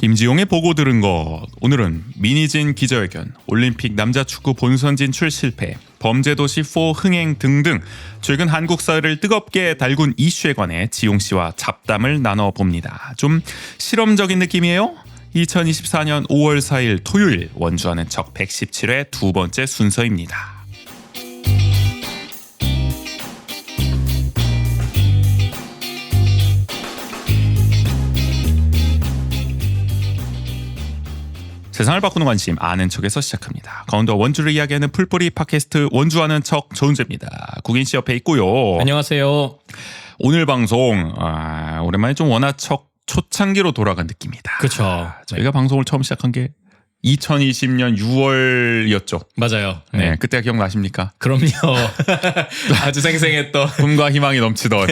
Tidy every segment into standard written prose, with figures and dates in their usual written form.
김지용의 보고 들은 것. 오늘은 민희진 기자회견, 올림픽 남자축구 본선 진출 실패, 범죄도시4 흥행 등등 최근 한국 사회를 뜨겁게 달군 이슈에 관해 지용 씨와 잡담을 나눠봅니다. 좀 실험적인 느낌이에요? 2024년 5월 4일 토요일 원주하는 척 117회 두 번째 순서입니다. 세상을 바꾸는 관심 아는 척에서 시작합니다. 강원도 원주를 이야기하는 풀뿌리 팟캐스트 원주하는 척 조은재입니다. 국인 씨 옆에 있고요. 안녕하세요. 오늘 방송 오랜만에 좀 원화척 초창기로 돌아간 느낌이다. 그렇죠. 저희가 방송을 처음 시작한 게 2020년 6월이었죠. 맞아요. 네, 그때가 기억나십니까? 그럼요. 아주 생생했던 꿈과 희망이 넘치던.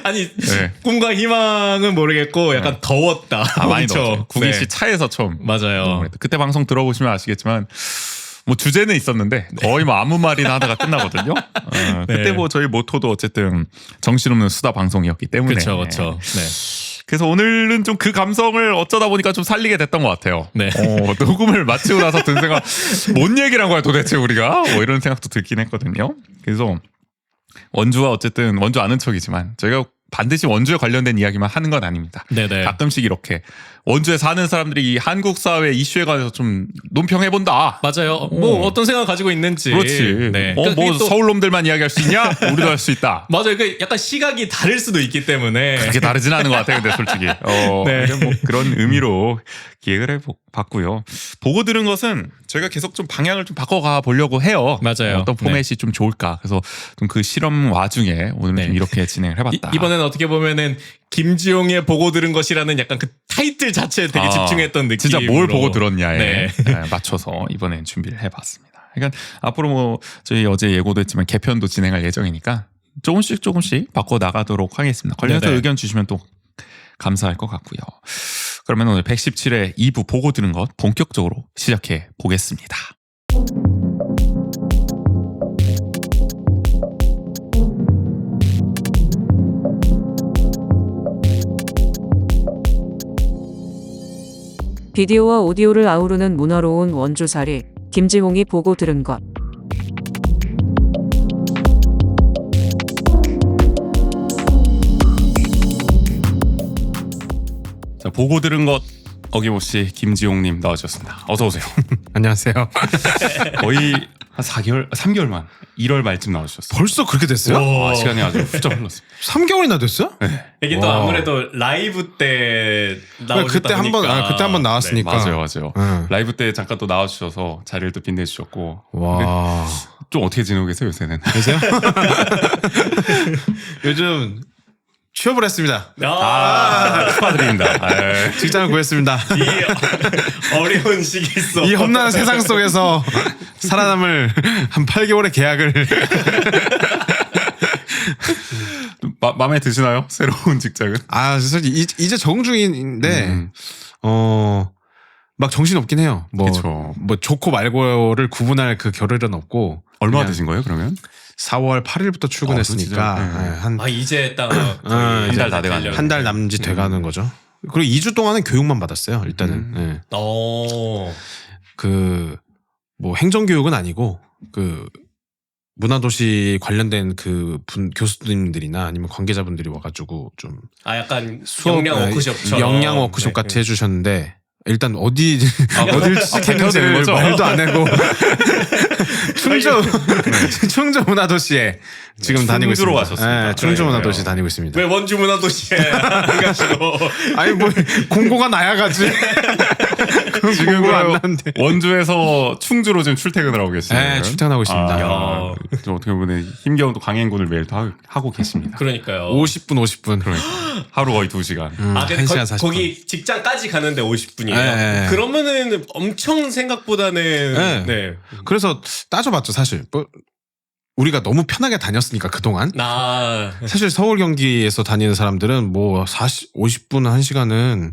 아니 네. 꿈과 희망은 모르겠고 약간 더웠다. 많이 엄청. 넘죠. 국인 씨 차에서 처음. 맞아요. 그때 방송 들어보시면 아시겠지만 뭐 주제는 있었는데 거의 뭐 아무 말이나 하다가 끝나거든요. 그때 뭐 저희 모토도 어쨌든 정신없는 수다 방송이었기 때문에. 그렇죠. 네. 그래서 오늘은 좀 그 감성을 어쩌다 보니까 좀 살리게 됐던 것 같아요. 네. 녹음을 마치고 나서 든 생각, 뭔 얘기를 한 거야 도대체 우리가? 뭐 이런 생각도 들긴 했거든요. 그래서 원주와 어쨌든 원주 아는 척이지만 저희가 반드시 원주에 관련된 이야기만 하는 건 아닙니다. 네네. 가끔씩 이렇게 원주에 사는 사람들이 이 한국 사회 이슈에 관해서 좀 논평해본다. 맞아요. 뭐 어떤 생각 가지고 있는지. 그렇지. 네. 뭐 그러니까 또 서울 놈들만 이야기할 수 있냐? 우리도 할 수 있다. 맞아요. 그 약간 시각이 다를 수도 있기 때문에. 그렇게 다르진 않은 것 같아요. 근데 솔직히. 네. 뭐 그런 의미로 기획을 해봤고요. 보고 들은 것은 저희가 계속 좀 방향을 좀 바꿔가 보려고 해요. 맞아요. 어떤 포맷이 좀 좋을까. 그래서 좀 그 실험 와중에 오늘은 좀 이렇게 진행을 해봤다. 이번에는 어떻게 보면은 김지용의 보고 들은 것이라는 약간 그 타이틀 자체에 되게 집중했던 느낌. 진짜 뭘 보고 들었냐에 네. 맞춰서 이번엔 준비를 해봤습니다. 그러니까 앞으로 뭐 저희 어제 예고도 했지만 개편도 진행할 예정이니까 조금씩 바꿔 나가도록 하겠습니다. 관련해서 네네. 의견 주시면 또 감사할 것 같고요. 그러면 오늘 117회 2부 보고 들은 것 본격적으로 시작해 보겠습니다. 비디오와 오디오를 아우르는 문화로운 원주살이 김지홍이 보고 들은 것. 자, 보고 들은 것 어김없이 김지용님 나와주셨습니다. 어서 오세요. 안녕하세요. 거의 한 3개월만 1월 말쯤 나와주셨어요. 벌써 그렇게 됐어요? 시간이 아주 훌쩍 흘렀습니다. 3개월이나 됐어요? 네. 이게 또 와. 아무래도 라이브 때 나오셨다 그때 한 번, 보니까. 그때 한 번 나왔으니까. 맞아요. 응. 라이브 때 잠깐 또 나와주셔서 자리를 또 빛내주셨고. 와. 좀 어떻게 지내고 계세요 요새는? 계세요? 요즘 취업을 했습니다. 축하드립니다. 직장을 구했습니다. 이 어려운 시기 속. 이 험난한 세상 속에서 살아남을 한 8개월의 계약을. 마음에 드시나요? 새로운 직장은? 사실 이제 적응 중인데, 막 정신 없긴 해요. 그쵸. 뭐 좋고 말고를 구분할 그 겨를은 없고. 얼마 그냥 되신 거예요 그러면? 4월 8일부터 출근했으니까 진짜? 네. 한 이제 딱 한 달 다 돼가네요. 한 달 남짓 돼가는 거죠. 그리고 2주 동안은 교육만 받았어요. 일단은 예. 그 뭐 행정교육은 아니고 그 문화도시 관련된 그 교수님들이나 아니면 관계자분들이 와가지고 좀 약간 수업 역량 워크숍처럼. 역량 워크숍 같이 해주셨는데 일단 어딜 발표되는 취직했는지를 거죠? 말도 안 하고 충주 문화도시에 지금 다니고 있습니다. 충주로 가셨습니다. 네, 충주 그래요. 문화도시 다니고 있습니다. 왜 원주 문화도시에 안 가시고. 아니 뭐 공고가 나야 가지. 지금 공고가 안 나는데. 원주에서 충주로 지금 출퇴근을 하고 계시네요. 네, 출퇴근하고 있습니다. 좀 어떻게 보면 힘겨운 또 강행군을 매일 또 하고 계십니다. 그러니까요. 50분. 하루 거의 2시간. 근데 1시간 40분. 거기 직장까지 가는데 50분이에요. 네. 그러면은 엄청 생각보다는 네. 그래서 따져봤죠 사실. 뭐 우리가 너무 편하게 다녔으니까 그동안. 사실 서울 경기에서 다니는 사람들은 뭐 50분 1시간은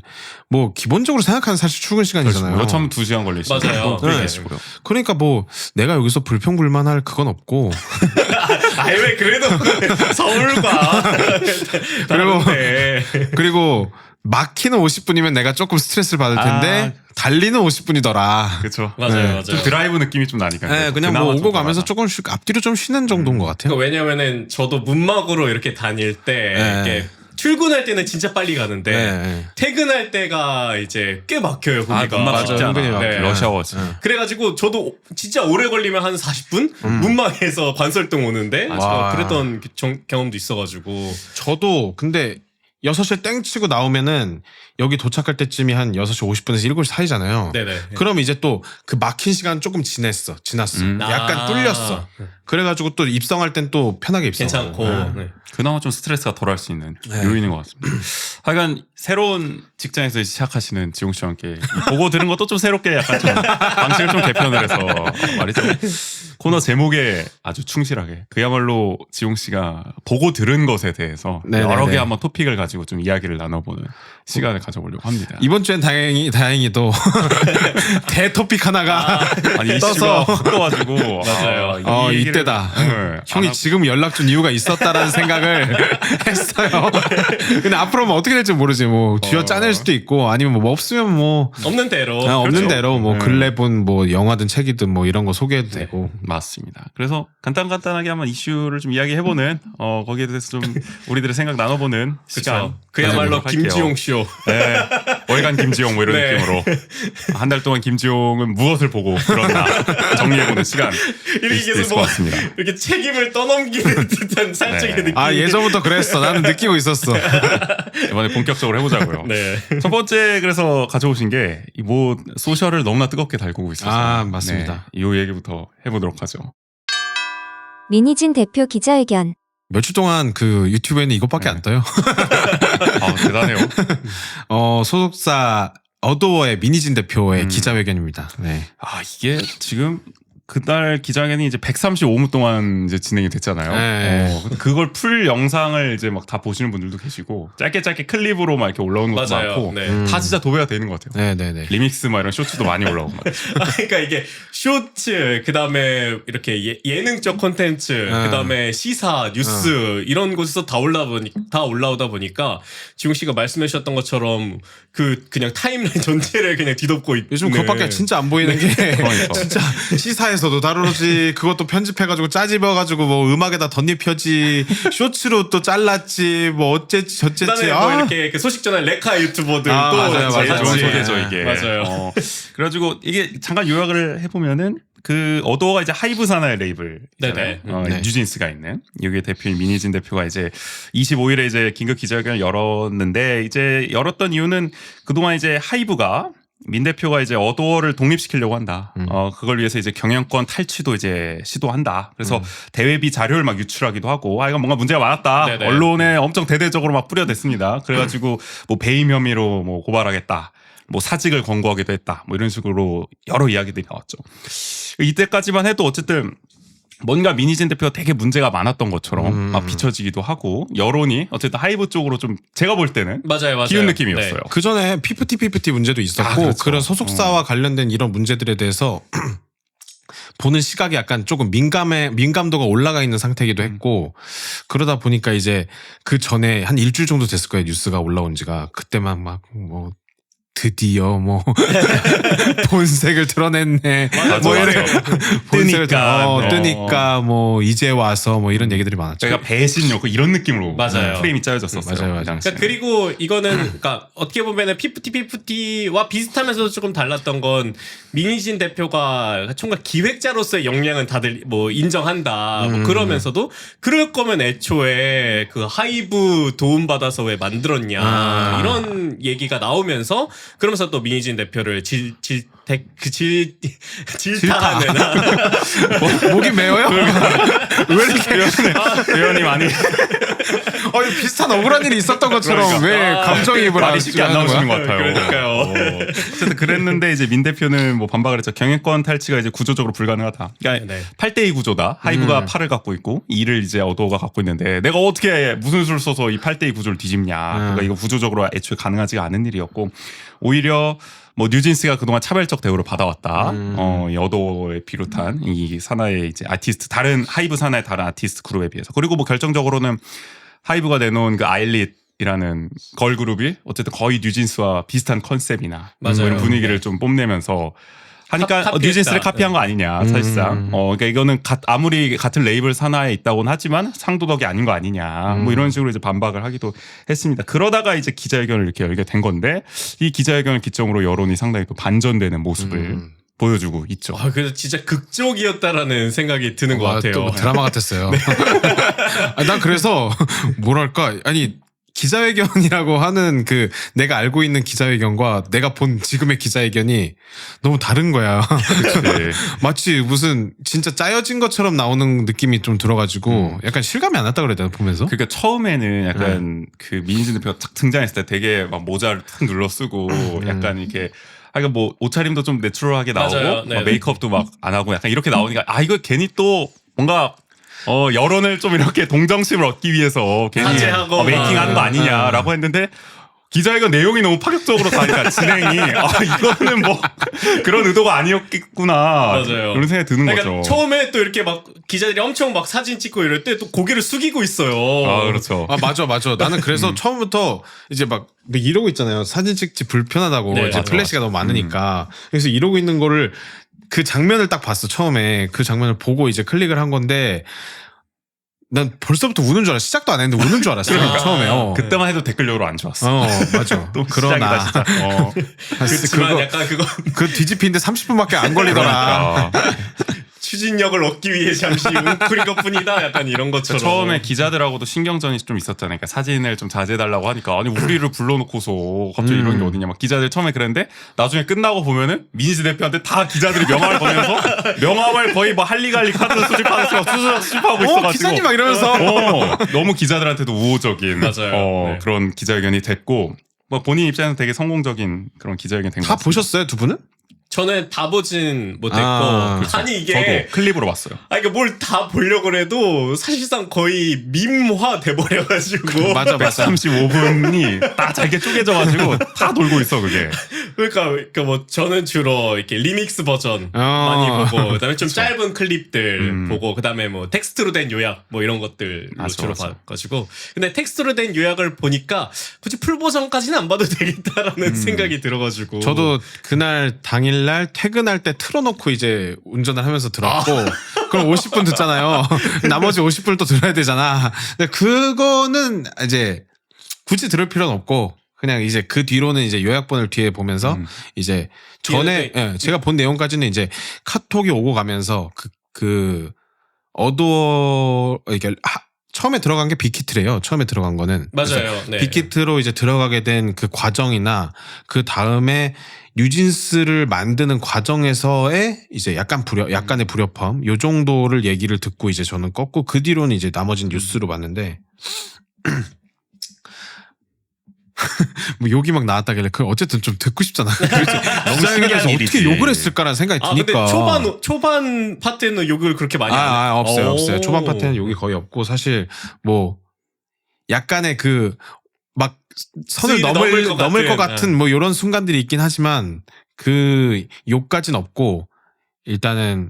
뭐 기본적으로 생각하는 사실 출근 시간이잖아요. 여차하면 2시간 걸리시고. 맞아요. 네. 그러니까 뭐 내가 여기서 불평불만할 그건 없고. 왜 그래도 서울과 그리고 막히는 50분이면 내가 조금 스트레스를 받을 텐데 달리는 50분이더라. 그렇죠. 맞아요, 네. 맞아요. 좀 드라이브 느낌이 좀 나니까. 네, 그냥 뭐 오고 가면서 조금씩 앞뒤로 좀 쉬는 정도인 것 같아요. 그러니까 왜냐면은 저도 문막으로 이렇게 다닐 때 이렇게 출근할 때는 진짜 빨리 가는데 네. 퇴근할 때가 이제 꽤 막혀요. 거기가. 문막 진짜 은근히 네. 러시아워지. 그래가지고 저도 진짜 오래 걸리면 한 40분 문막에서 관설동 오는데 와. 그랬던 경험도 있어가지고 저도 근데 6시에 땡 치고 나오면은 여기 도착할 때쯤이 한 6시 50분에서 7시 사이잖아요. 네네. 그럼 이제 또 그 막힌 시간 조금 지났어. 약간 뚫렸어. 그래가지고 또 입성할 땐 또 편하게 입성하고. 괜찮고. 네. 그나마 좀 스트레스가 덜할 수 있는 네. 요인인 것 같습니다. 하여간 새로운 직장에서 시작하시는 지용 씨와 함께 보고 들은 것도 좀 새롭게 약간 좀 방식을 좀 개편을 해서 말이죠. 코너 제목에 아주 충실하게 그야말로 지용 씨가 보고 들은 것에 대해서 네네네. 여러 개 한번 토픽을 가지고 좀 이야기를 나눠보는 시간을 가져보려고 합니다. 이번 주엔 다행히도 대토픽 하나가 아니 떠서. 이슈가 확 떠가지고 맞아요. 이 얘기를- 이때다. 네. 형이 안 지금 연락 준 이유가 있었다라는 생각을 했어요. 근데 앞으로 뭐 어떻게 될지 모르지. 뭐 쥐어 짜낼 수도 있고 아니면 뭐 없으면 뭐 없는 대로. 없는 그렇죠. 대로 뭐 네. 근래 본 뭐 영화든 책이든 뭐 이런 거 소개해도 되고. 맞습니다. 그래서 간단하게 한번 이슈를 좀 이야기해보는 거기에 대해서 좀 우리들의 생각 나눠보는 시간. 그렇죠. 그야말로 가져보도록 할게요. 김지용 쇼. 네. 월간 김지용 뭐 이런 네. 느낌으로 한 달 동안 김지용은 무엇을 보고 그러나 정리해보는 시간 이렇게 있을 계속 것 뭐 같습니다. 이렇게 책임을 떠넘기는 듯한 살짝의 네. 느낌. 아 예전부터 그랬어. 나는 느끼고 있었어. 이번에 본격적으로 해보자고요. 네. 첫 번째 그래서 가져오신 게 뭐 소셜을 너무나 뜨겁게 달구고 있어서 아, 맞습니다. 네, 이 얘기부터 해보도록 하죠. 민희진 대표 기자회견. 며칠 동안 그 유튜브에는 이것밖에 안 떠요. 아, 대단해요. 소속사 어도어의 민희진 대표의 기자회견입니다. 네. 아 이게 지금 그날 기자회견이 이제 135분 동안 이제 진행이 됐잖아요. 네. 그걸 풀 영상을 이제 막 다 보시는 분들도 계시고 짧게 클립으로 막 이렇게 올라오는 것도 맞아요. 많고 네. 다 진짜 도배가 되는 것 같아요. 네네네. 리믹스 막 이런 쇼츠도 많이 올라오고 막. 그러니까 이게 쇼츠, 그 다음에 이렇게 예능적 콘텐츠, 그 다음에 시사, 뉴스 이런 곳에서 다 올라오다 보니까 지용 씨가 말씀해 주셨던 것처럼 그냥 타임라인 전체를 그냥 뒤덮고 있는. 요즘 그것밖에 진짜 안 보이는 게 그러니까. 진짜 시사에서도 다루지 그것도 편집해가지고 짜집어가지고 뭐 음악에다 덧입혀지 쇼츠로 또 잘랐지 뭐 어쨌지 저쨌지 그다음에 뭐 이렇게 그 소식 전할 레카 유튜버들 아, 또 맞아요, 제일 맞아요. 좋은 좋은 소개죠 이게. 맞아요. 그래가지고 이게 잠깐 요약을 해보면은 그 어도어가 이제 하이브 산하의 레이블. 네네. 네. 뉴진스가 있는 여기 대표인 민희진 대표가 이제 25일에 이제 긴급 기자회견을 열었는데 이제 열었던 이유는 그동안 이제 하이브가 민 대표가 이제 어도어를 독립시키려고 한다. 그걸 위해서 이제 경영권 탈취도 이제 시도한다. 그래서 대외비 자료를 막 유출하기도 하고, 이건 뭔가 문제가 많았다. 네네. 언론에 엄청 대대적으로 막 뿌려댔습니다. 그래가지고 뭐 배임 혐의로 뭐 고발하겠다. 뭐 사직을 권고하기도 했다. 뭐 이런 식으로 여러 이야기들이 나왔죠. 이때까지만 해도 어쨌든 뭔가 민희진 대표가 되게 문제가 많았던 것처럼 막 비춰지기도 하고 여론이 어쨌든 하이브 쪽으로 좀 제가 볼 때는 맞아요. 기운 느낌이었어요. 네. 그 전에 피프티 문제도 있었고 그렇죠. 그런 소속사와 관련된 이런 문제들에 대해서 보는 시각이 약간 조금 민감도가 올라가 있는 상태이기도 했고 그러다 보니까 이제 그 전에 한 일주일 정도 됐을 거예요 뉴스가 올라온 지가 그때만 막 뭐 드디어 뭐 본색을 드러냈네 뭐 이런 본색을 뜨니까 뭐 이제 와서 뭐 이런 얘기들이 많았죠. 저희가 배신 요구 이런 느낌으로 맞아요. 프레임이 짜여졌었어요. 맞아요. 이 당시에는. 그러니까 그리고 이거는 그러니까 어떻게 보면은 피프티와 비슷하면서도 조금 달랐던 건 민희진 대표가 총각 기획자로서의 역량은 다들 뭐 인정한다 뭐 그러면서도 그럴 거면 애초에 그 하이브 도움 받아서 왜 만들었냐 이런 얘기가 나오면서 그러면서 또 민희진 대표를 질타하는 목이 메어요? 왜 이렇게 표현이 많이 비슷한 억울한 일이 있었던 것처럼 그러니까. 왜 감정이입을 말이 쉽게 안 하는 나오시는 거야? 것 같아요. 그러니까요. 어쨌든 그랬는데 이제 민 대표는 뭐 반박을 했죠. 경영권 탈취가 이제 구조적으로 불가능하다. 그러니까 네. 8대2 구조다. 하이브가 8을 갖고 있고 2를 이제 어도어가 갖고 있는데 내가 어떻게 무슨 수를 써서 이 8대2 구조를 뒤집냐. 그러니까 이거 구조적으로 애초에 가능하지가 않은 일이었고 오히려 뭐 뉴진스가 그동안 차별적 대우를 받아왔다. 이 어도어에 비롯한 이 산하의 이제 아티스트 다른 하이브 산하의 다른 아티스트 그룹에 비해서 그리고 뭐 결정적으로는 하이브가 내놓은 그 아일릿 이라는 걸그룹이 어쨌든 거의 뉴진스와 비슷한 컨셉이나 맞아요. 뭐 이런 분위기를 좀 뽐내면서 하니까 카피했다. 뉴진스를 카피한 거 아니냐 사실상. 그러니까 이거는 아무리 같은 레이블 산하에 있다고는 하지만 상도덕이 아닌 거 아니냐. 뭐 이런 식으로 이제 반박을 하기도 했습니다. 그러다가 이제 기자회견을 이렇게 열게 된 건데 이 기자회견을 기점으로 여론이 상당히 또 반전되는 모습을 보여주고 있죠. 그래서 진짜 극적이었다라는 생각이 드는 것 같아요. 또 드라마 같았어요. 아니, 난 그래서 뭐랄까 아니 기자회견이라고 하는 그 내가 알고 있는 기자회견과 내가 본 지금의 기자회견이 너무 다른 거야. 네. 마치 무슨 진짜 짜여진 것처럼 나오는 느낌이 좀 들어가지고 약간 실감이 안 났다 그래야 되나 보면서. 그러니까 처음에는 약간 그 민희진 대표가 딱 등장했을 때 되게 막 모자를 탁 눌러 쓰고 약간 이렇게 그러니까 뭐 옷차림도 좀 내추럴하게 나오고 맞아요. 네. 막 메이크업도 막 안 하고 약간 이렇게 나오니까 이거 괜히 또 뭔가 여론을 좀 이렇게 동정심을 얻기 위해서 괜히 화제하고 메이킹하는 거 아니냐라고 했는데 기자회견 내용이 너무 파격적으로 가니까 진행이 이거는 뭐 그런 의도가 아니었겠구나 맞아요. 그런 생각이 드는 그러니까 거죠. 처음에 또 이렇게 막 기자들이 엄청 막 사진 찍고 이럴 때 또 고개를 숙이고 있어요. 그렇죠. 맞아. 나는 그래서 처음부터 이제 막 이러고 있잖아요. 사진 찍지 불편하다고 네, 이제 맞아, 플래시가 너무 많으니까. 그래서 이러고 있는 거를 그 장면을 딱 봤어. 처음에 그 장면을 보고 이제 클릭을 한 건데 난 벌써부터 우는 줄 알았어. 시작도 안 했는데 우는 줄 알았어. 처음에. 그때만 해도 댓글적으로 안 좋았어. 맞아. 또 그러나 시작이다 진짜. 그렇지만 약간 그거 그 뒤집히는데 30분밖에 안 걸리더라. 그러니까. 추진력을 얻기 위해 잠시 웅크린 것뿐이다. 약간 이런 것처럼. 처음에 기자들하고도 신경전이 좀 있었잖아요. 그러니까 사진을 좀 자제해달라고 하니까 아니 우리를 불러놓고서 갑자기 이런 게 어디냐. 막 기자들 처음에 그랬는데 나중에 끝나고 보면은 민희진 대표한테 다 기자들이 명함을 보내면서 명함을 거의 뭐 할리갈리 카드를 수집하고 있어가지고 기자님 막 이러면서 너무 기자들한테도 우호적인 맞아요. 네. 그런 기자회견이 됐고 뭐 본인 입장에서 되게 성공적인 그런 기자회견 된 것 다 같습니다. 보셨어요, 두 분은? 저는 다 보진 못했고 그렇죠. 아니 이게 저도 클립으로 봤어요. 이게 뭘 다 보려고 해도 사실상 거의 밈화 돼버려가지고 맞아. 135분이 다 잘게 쪼개져가지고 다 돌고 있어 그게. 그러니까 뭐 저는 주로 이렇게 리믹스 버전 많이 보고 그다음에 좀 짧은 클립들 보고 그다음에 뭐 텍스트로 된 요약 뭐 이런 것들로 주로 맞아. 봐가지고 근데 텍스트로 된 요약을 보니까 굳이 풀 버전까지는 안 봐도 되겠다라는 생각이 들어가지고 저도 그날 당일날 퇴근할 때 틀어놓고 이제 운전을 하면서 들었고 그럼 50분 듣잖아요. 나머지 50분을 또 들어야 되잖아. 근데 그거는 이제 굳이 들을 필요는 없고 그냥 이제 그 뒤로는 이제 요약본을 뒤에 보면서 이제 전에 제가 본 내용까지는 이제 카톡이 오고 가면서 이게 처음에 들어간 게 빅히트래요. 처음에 들어간 거는. 맞아요. 네. 빅히트로 이제 들어가게 된 그 과정이나 그 다음에 뉴진스를 만드는 과정에서의 이제 약간의 불협화 요 정도를 얘기를 듣고 이제 저는 껐고 그 뒤로는 이제 나머지는 뉴스로 봤는데 뭐 욕이 막 나왔다길래 그 어쨌든 좀 듣고 싶잖아. 너무 신기한 어떻게 일이지. 욕을 했을까라는 생각이 근데 드니까. 초반 파트에는 욕을 그렇게 많이 안 해요? 없어요. 초반 파트는 욕이 거의 없고 사실 뭐 약간의 그 막 선을 수위를 넘을 것 같은 뭐 이런 순간들이 있긴 하지만 그 욕까지는 없고 일단은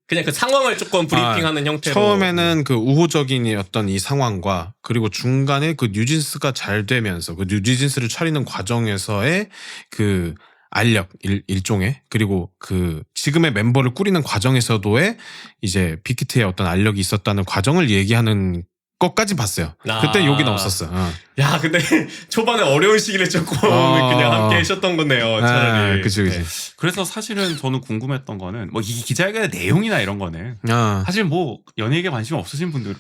그냥 그 상황을 조금 브리핑하는 형태로 처음에는 그 우호적인 어떤 이 상황과 그리고 중간에 그 뉴진스가 잘 되면서 그 뉴진스를 차리는 과정에서의 그 알력 일종의 그리고 그 지금의 멤버를 꾸리는 과정에서도의 이제 빅히트의 어떤 알력이 있었다는 과정을 얘기하는 것까지 봤어요. 그때 욕이 없었어. 야, 근데 초반에 어려운 시기를 조금 그냥 함께 하셨던 거네요. 차라리. 그치. 네. 그래서 사실은 저는 궁금했던 거는 뭐 이 기자회견의 내용이나 이런 거는 아. 사실 뭐 연예계에 관심이 없으신 분들은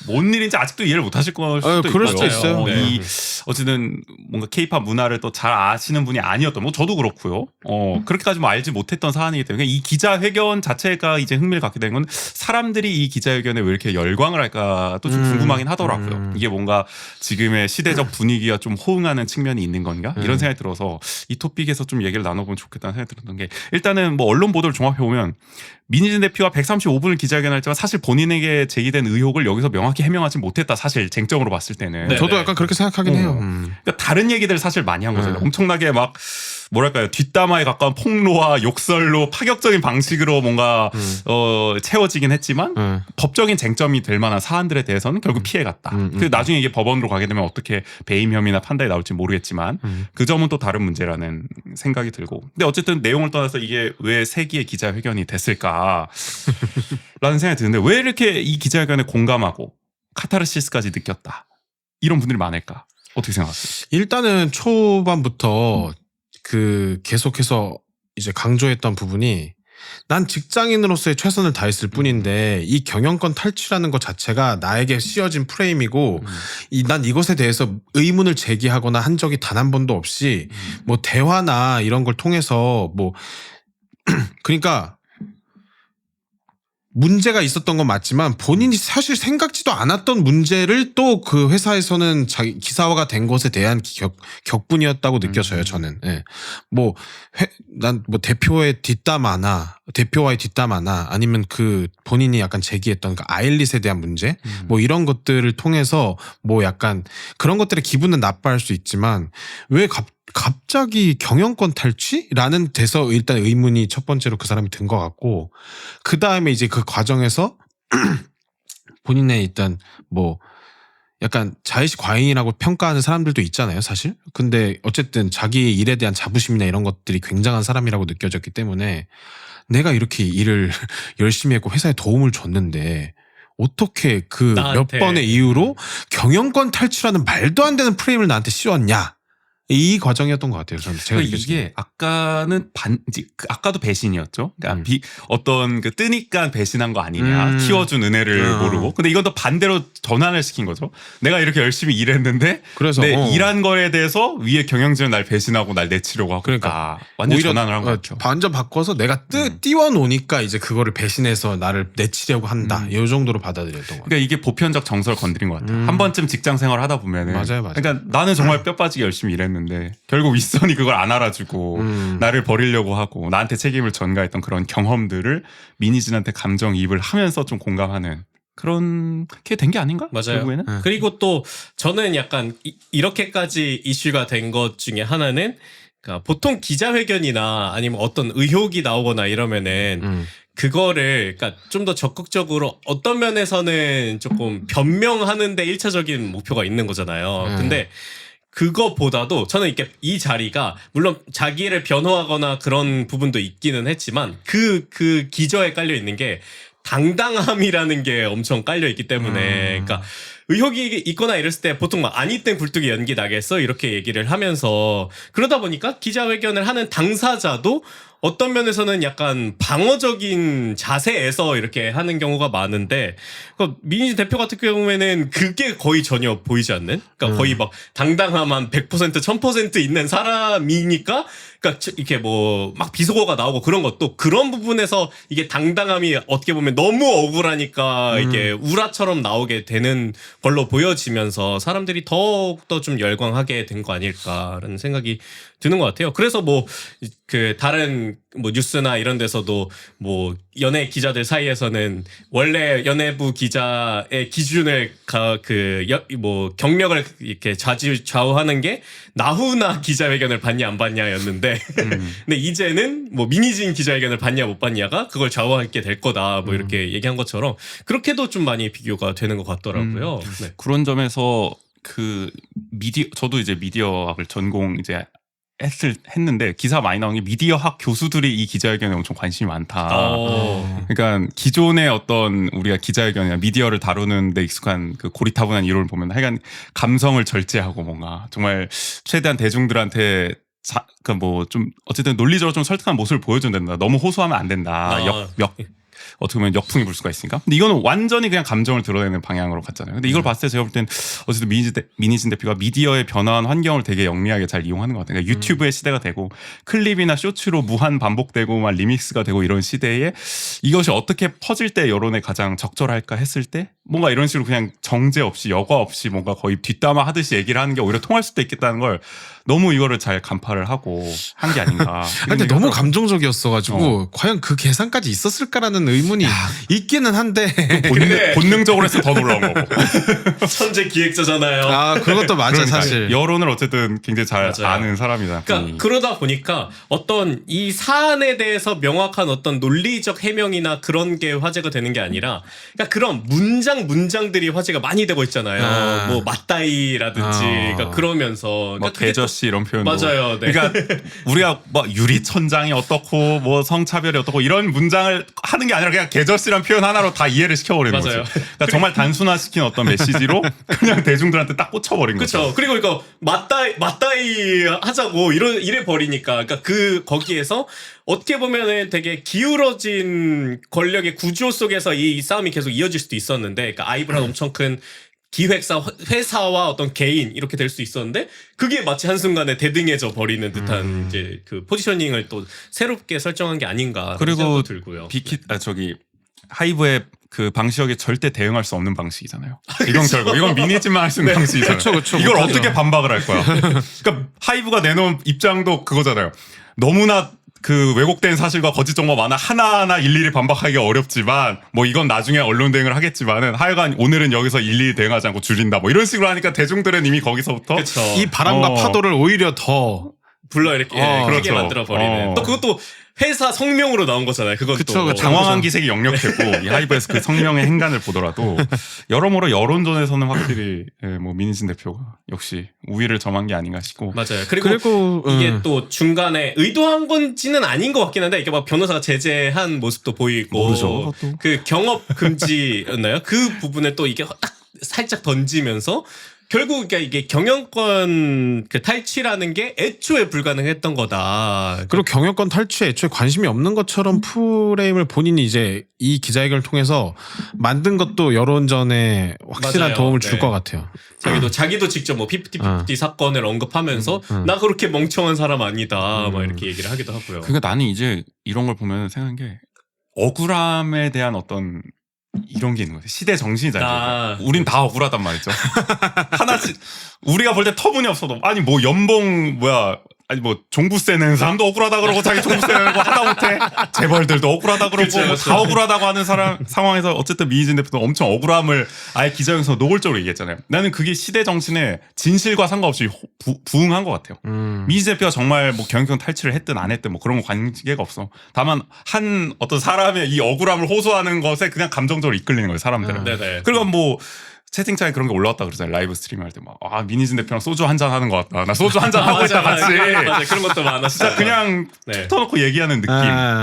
뭔 일인지 아직도 이해를 못 하실 걸 수도 있고요. 그럴 수도 있어요. 이 어쨌든 뭔가 케이팝 문화를 또 잘 아시는 분이 아니었던 뭐 저도 그렇고요. 그렇게까지 뭐 알지 못했던 사안이기 때문에 이 기자회견 자체가 이제 흥미를 갖게 된 건 사람들이 이 기자회견에 왜 이렇게 열광을 할까 또 좀 궁금하긴 하더라고요. 이게 뭔가 지금의 시대적 분위기와 좀 호응하는 측면이 있는 건가? 이런 생각이 들어서 이 토픽에서 좀 얘기를 나눠보면 좋겠다는 생각이 들었던 게 일단은 뭐 언론 보도를 종합해보면 민희진 대표가 135분을 기자회견을 했지만 사실 본인에게 제기된 의혹을 여기서 명확히 해명하지 못했다. 사실 쟁점으로 봤을 때는. 네. 저도 약간 그렇게 생각하긴 해요. 그러니까 다른 얘기들 사실 많이 한 거잖아요. 네. 엄청나게 막 뭐랄까요, 뒷담화에 가까운 폭로와 욕설로 파격적인 방식으로 뭔가 채워지긴 했지만 법적인 쟁점이 될 만한 사안들에 대해서는 결국 피해갔다. 그 나중에 이게 법원으로 가게 되면 어떻게 배임 혐의나 판단이 나올지 모르겠지만 그 점은 또 다른 문제라는 생각이 들고. 근데 어쨌든 내용을 떠나서 이게 왜 세기의 기자회견이 됐을까라는 생각이 드는데 왜 이렇게 이 기자회견에 공감하고 카타르시스까지 느꼈다 이런 분들이 많을까? 어떻게 생각하세요? 일단은 초반부터 그 계속해서 이제 강조했던 부분이 난 직장인으로서의 최선을 다했을 뿐인데 이 경영권 탈취라는 것 자체가 나에게 씌워진 프레임이고 난 이것에 대해서 의문을 제기하거나 한 적이 단 한 번도 없이 뭐 대화나 이런 걸 통해서 뭐 그러니까 문제가 있었던 건 맞지만 본인이 사실 생각지도 않았던 문제를 또 그 회사에서는 자기 기사화가 된 것에 대한 격분이었다고 느껴져요, 저는. 예. 난 대표와의 뒷담화나 아니면 그 본인이 약간 제기했던 그 아일릿에 대한 문제 뭐 이런 것들을 통해서 뭐 약간 그런 것들의 기분은 나빠할 수 있지만 왜 갑자기 경영권 탈취라는 데서 일단 의문이 첫 번째로 그 사람이 든 것 같고 그 다음에 이제 그 과정에서 본인의 일단 뭐 약간 자의식 과잉이라고 평가하는 사람들도 있잖아요, 사실. 근데 어쨌든 자기 일에 대한 자부심이나 이런 것들이 굉장한 사람이라고 느껴졌기 때문에 내가 이렇게 일을 열심히 했고 회사에 도움을 줬는데 어떻게 그 몇 번의 이유로 경영권 탈취라는 말도 안 되는 프레임을 나한테 씌웠냐. 이 과정이었던 것 같아요. 저는 제가 그러니까 이게 아까는 아까도 배신이었죠. 그러니까 어떤 그 뜨니까 배신한 거 아니냐, 키워준 은혜를 모르고. 근데 이건 또 반대로 전환을 시킨 거죠. 내가 이렇게 열심히 일했는데, 그래서 내 일한 거에 대해서 위에 경영진은 날 배신하고 날 내치려고 하고. 그러니까 완전 전환을 한 거죠. 완전 바꿔서 내가 띄워놓으니까 이제 그거를 배신해서 나를 내치려고 한다. 이 정도로 받아들였던 것 같아요. 그러니까 이게 보편적 정서를 건드린 것 같아요. 한 번쯤 직장 생활 하다 보면은. 맞아요. 그러니까 나는 정말 뼈 빠지게 열심히 일했는데 결국 윗선이 그걸 안 알아주고 나를 버리려고 하고 나한테 책임을 전가했던 그런 경험들을 민희진한테 감정이입을 하면서 좀 공감하는 그런 게 된 게 아닌가? 맞아요. 결국에는? 그리고 또 저는 약간 이렇게까지 이슈가 된 것 중에 하나는 그러니까 보통 기자회견이나 아니면 어떤 의혹이 나오거나 이러면은 그거를 그러니까 좀 더 적극적으로 어떤 면에서는 조금 변명하는데 1차적인 목표가 있는 거잖아요. 근데 그거보다도 저는 이렇게 이 자리가 물론 자기를 변호하거나 그런 부분도 있기는 했지만 그 기저에 깔려 있는 게 당당함이라는 게 엄청 깔려 있기 때문에 그러니까 의혹이 있거나 이랬을 때 보통 막 아니 땐 굴뚝이 연기 나겠어 이렇게 얘기를 하면서 그러다 보니까 기자회견을 하는 당사자도 어떤 면에서는 약간 방어적인 자세에서 이렇게 하는 경우가 많은데 그러니까 민희진 대표 같은 경우에는 그게 거의 전혀 보이지 않는 그러니까 거의 막 당당함 한 100% 1000% 있는 사람이니까 그러니까 이렇게 뭐 막 비속어가 나오고 그런 것도 그런 부분에서 이게 당당함이 어떻게 보면 너무 억울하니까 이게 우라처럼 나오게 되는 걸로 보여지면서 사람들이 더욱더 좀 열광하게 된 거 아닐까라는 생각이 드는 것 같아요. 그래서 뭐 그 다른 뭐 뉴스나 이런 데서도 뭐 연예 기자들 사이에서는 원래 연예부 기자의 기준을 뭐 경력을 이렇게 좌우하는 게 나훈아 기자회견을 봤냐 안 봤냐였는데 근데 이제는 뭐 민희진 기자회견을 봤냐 못 봤냐가 그걸 좌우하게 될 거다 뭐 이렇게 얘기한 것처럼 그렇게도 좀 많이 비교가 되는 것 같더라고요. 네. 그런 점에서 그 저도 이제 미디어학을 전공 이제 했는데 기사 많이 나온 게 미디어학 교수들이 이 기자회견에 엄청 관심이 많다. 그러니까 기존의 어떤 우리가 기자회견이나 미디어를 다루는 데 익숙한 그 고리타분한 이론을 보면 하여간 감성을 절제하고 뭔가 정말 최대한 대중들한테 그 뭐 좀 어쨌든 논리적으로 좀 설득한 모습을 보여줘야 된다. 너무 호소하면 안 된다. 어떻게 보면 역풍이 불 수가 있으니까. 근데 이거는 완전히 그냥 감정을 드러내는 방향으로 갔잖아요. 근데 이걸 봤을 때 제가 볼 땐 어쨌든 민희진 대표가 미디어의 변화한 환경을 되게 영리하게 잘 이용하는 것 같아요. 그러니까 유튜브의 시대가 되고 클립이나 쇼츠로 무한 반복되고 막 리믹스가 되고 이런 시대에 이것이 어떻게 퍼질 때 여론에 가장 적절할까 했을 때 뭔가 이런 식으로 그냥 정제 없이 여과 없이 뭔가 거의 뒷담화 하듯이 얘기를 하는 게 오히려 통할 수도 있겠다는 걸 너무 이거를 잘 간파를 하고 한 게 아닌가. 근데 너무 감정적이었어가지고 과연 그 계산까지 있었을까라는 의문이 있기는 한데 본능적으로 해서 더 놀라운 거고. 천재 기획자잖아요. 아 그것도 맞아 그러니까 사실. 여론을 어쨌든 굉장히 잘 맞아요. 아는 사람이다. 그러니까 그러다 보니까 어떤 이 사안에 대해서 명확한 어떤 논리적 해명이나 그런 게 화제가 되는 게 아니라 그러니까 그런 문장들이 화제가 많이 되고 있잖아요. 뭐 맞다이라든지 그러니까 그러면서 뭐 그러니까 그게 개저씨 이런 표현도 맞아요. 네. 그러니까 우리가 뭐 유리천장이 어떻고 뭐 성차별이 어떻고 이런 문장을 하는 게 아니라 그냥 개저씨란 표현 하나로 다 이해를 시켜버리는 맞아요. 거지. 그러니까 정말 단순화시킨 어떤 메시지로 그냥 대중들한테 딱 꽂혀버린 거죠. 그렇죠. 그리고 이거 맞다이 하자고 이래 버리니까 그러니까 거기에서 어떻게 보면은 되게 기울어진 권력의 구조 속에서 이 싸움이 계속 이어질 수도 있었는데, 그러니까 아이브란 엄청 큰 기획사 회사와 어떤 개인 이렇게 될 수 있었는데 그게 마치 한순간에 대등해져 버리는 듯한 이제 그 포지셔닝을 또 새롭게 설정한 게 아닌가 그리고 생각도 들고요. 하이브의 그 방식에 절대 대응할 수 없는 방식이잖아요. 이건 결국 이건 미니지만 할 수 있는 방식이잖아요. 그쵸, 이걸 못하죠. 어떻게 반박을 할 거야? 그러니까 하이브가 내놓은 입장도 그거잖아요. 너무나 그 왜곡된 사실과 거짓 정보가 많아 하나하나 일일이 반박하기가 어렵지만 뭐 이건 나중에 언론 대응을 하겠지만은 하여간 오늘은 여기서 일일이 대응하지 않고 줄인다 뭐 이런 식으로 하니까 대중들은 이미 거기서부터 그렇죠. 이 바람과 파도를 오히려 더 불러 이렇게 크게 그렇죠. 만들어 버리는. 또 그것도 회사 성명으로 나온 거잖아요. 그것도. 그쵸. 당황한 기색이 역력했고 이 하이브에서 그 성명의 행간을 보더라도 여러모로 여론전에서는 확실히 뭐 민희진 대표가 역시 우위를 점한 게 아닌가 싶고 맞아요. 그리고 이게 또 중간에 의도한 건지는 아닌 것 같긴 한데 이게 막 변호사가 제재한 모습도 보이고 모르죠, 그것도. 그 경업 금지였나요? 그 부분에 또 이게 딱 살짝 던지면서 결국 그러니까 이게 경영권 그 탈취라는 게 애초에 불가능했던 거다. 그리고 경영권 탈취에 애초에 관심이 없는 것처럼 프레임을 본인이 이제 이 기자회견을 통해서 만든 것도 여론전에 확실한 맞아요. 도움을 줄 네. 것 같아요. 자기도 직접 뭐 피프티 사건을 언급하면서 나 그렇게 멍청한 사람 아니다. 막 이렇게 얘기를 하기도 하고요. 그러니까 나는 이제 이런 걸 보면 생각한 게 억울함에 대한 어떤 이런 게 있는 거지. 시대 정신이잖아요. 우린 다 억울하단 말이죠. 하나씩 우리가 볼 때 터무니없어도 아니 뭐 연봉 아니 뭐 종부세 내는 사람도 억울하다 그러고 자기 종부세 내는 거 하다못해 재벌들도 억울하다 그러고 그쵸, 뭐 그쵸. 다 억울하다고 하는 상황에서 어쨌든 미희진 대표도 엄청 억울함을 아예 기자회견에서 노골적으로 얘기했잖아요. 나는 그게 시대 정신에 진실과 상관없이 부응한 것 같아요. 미희진 대표가 정말 뭐 경영권 탈취를 했든 안 했든 뭐 그런 거 관계가 없어. 다만 한 어떤 사람의 이 억울함을 호소하는 것에 그냥 감정적으로 이끌리는 거예요, 사람들은. 네네. 그리고 뭐 채팅창에 그런 게 올라왔다 그러잖아요. 라이브 스트리밍 할 때 막 민희진 대표랑 소주 한잔 하는 것 같다. 나 소주 한잔 하고 있다 같이. 맞아. 그런 것도 많았어요. 진짜 그냥 네. 툭 터놓고 얘기하는 느낌.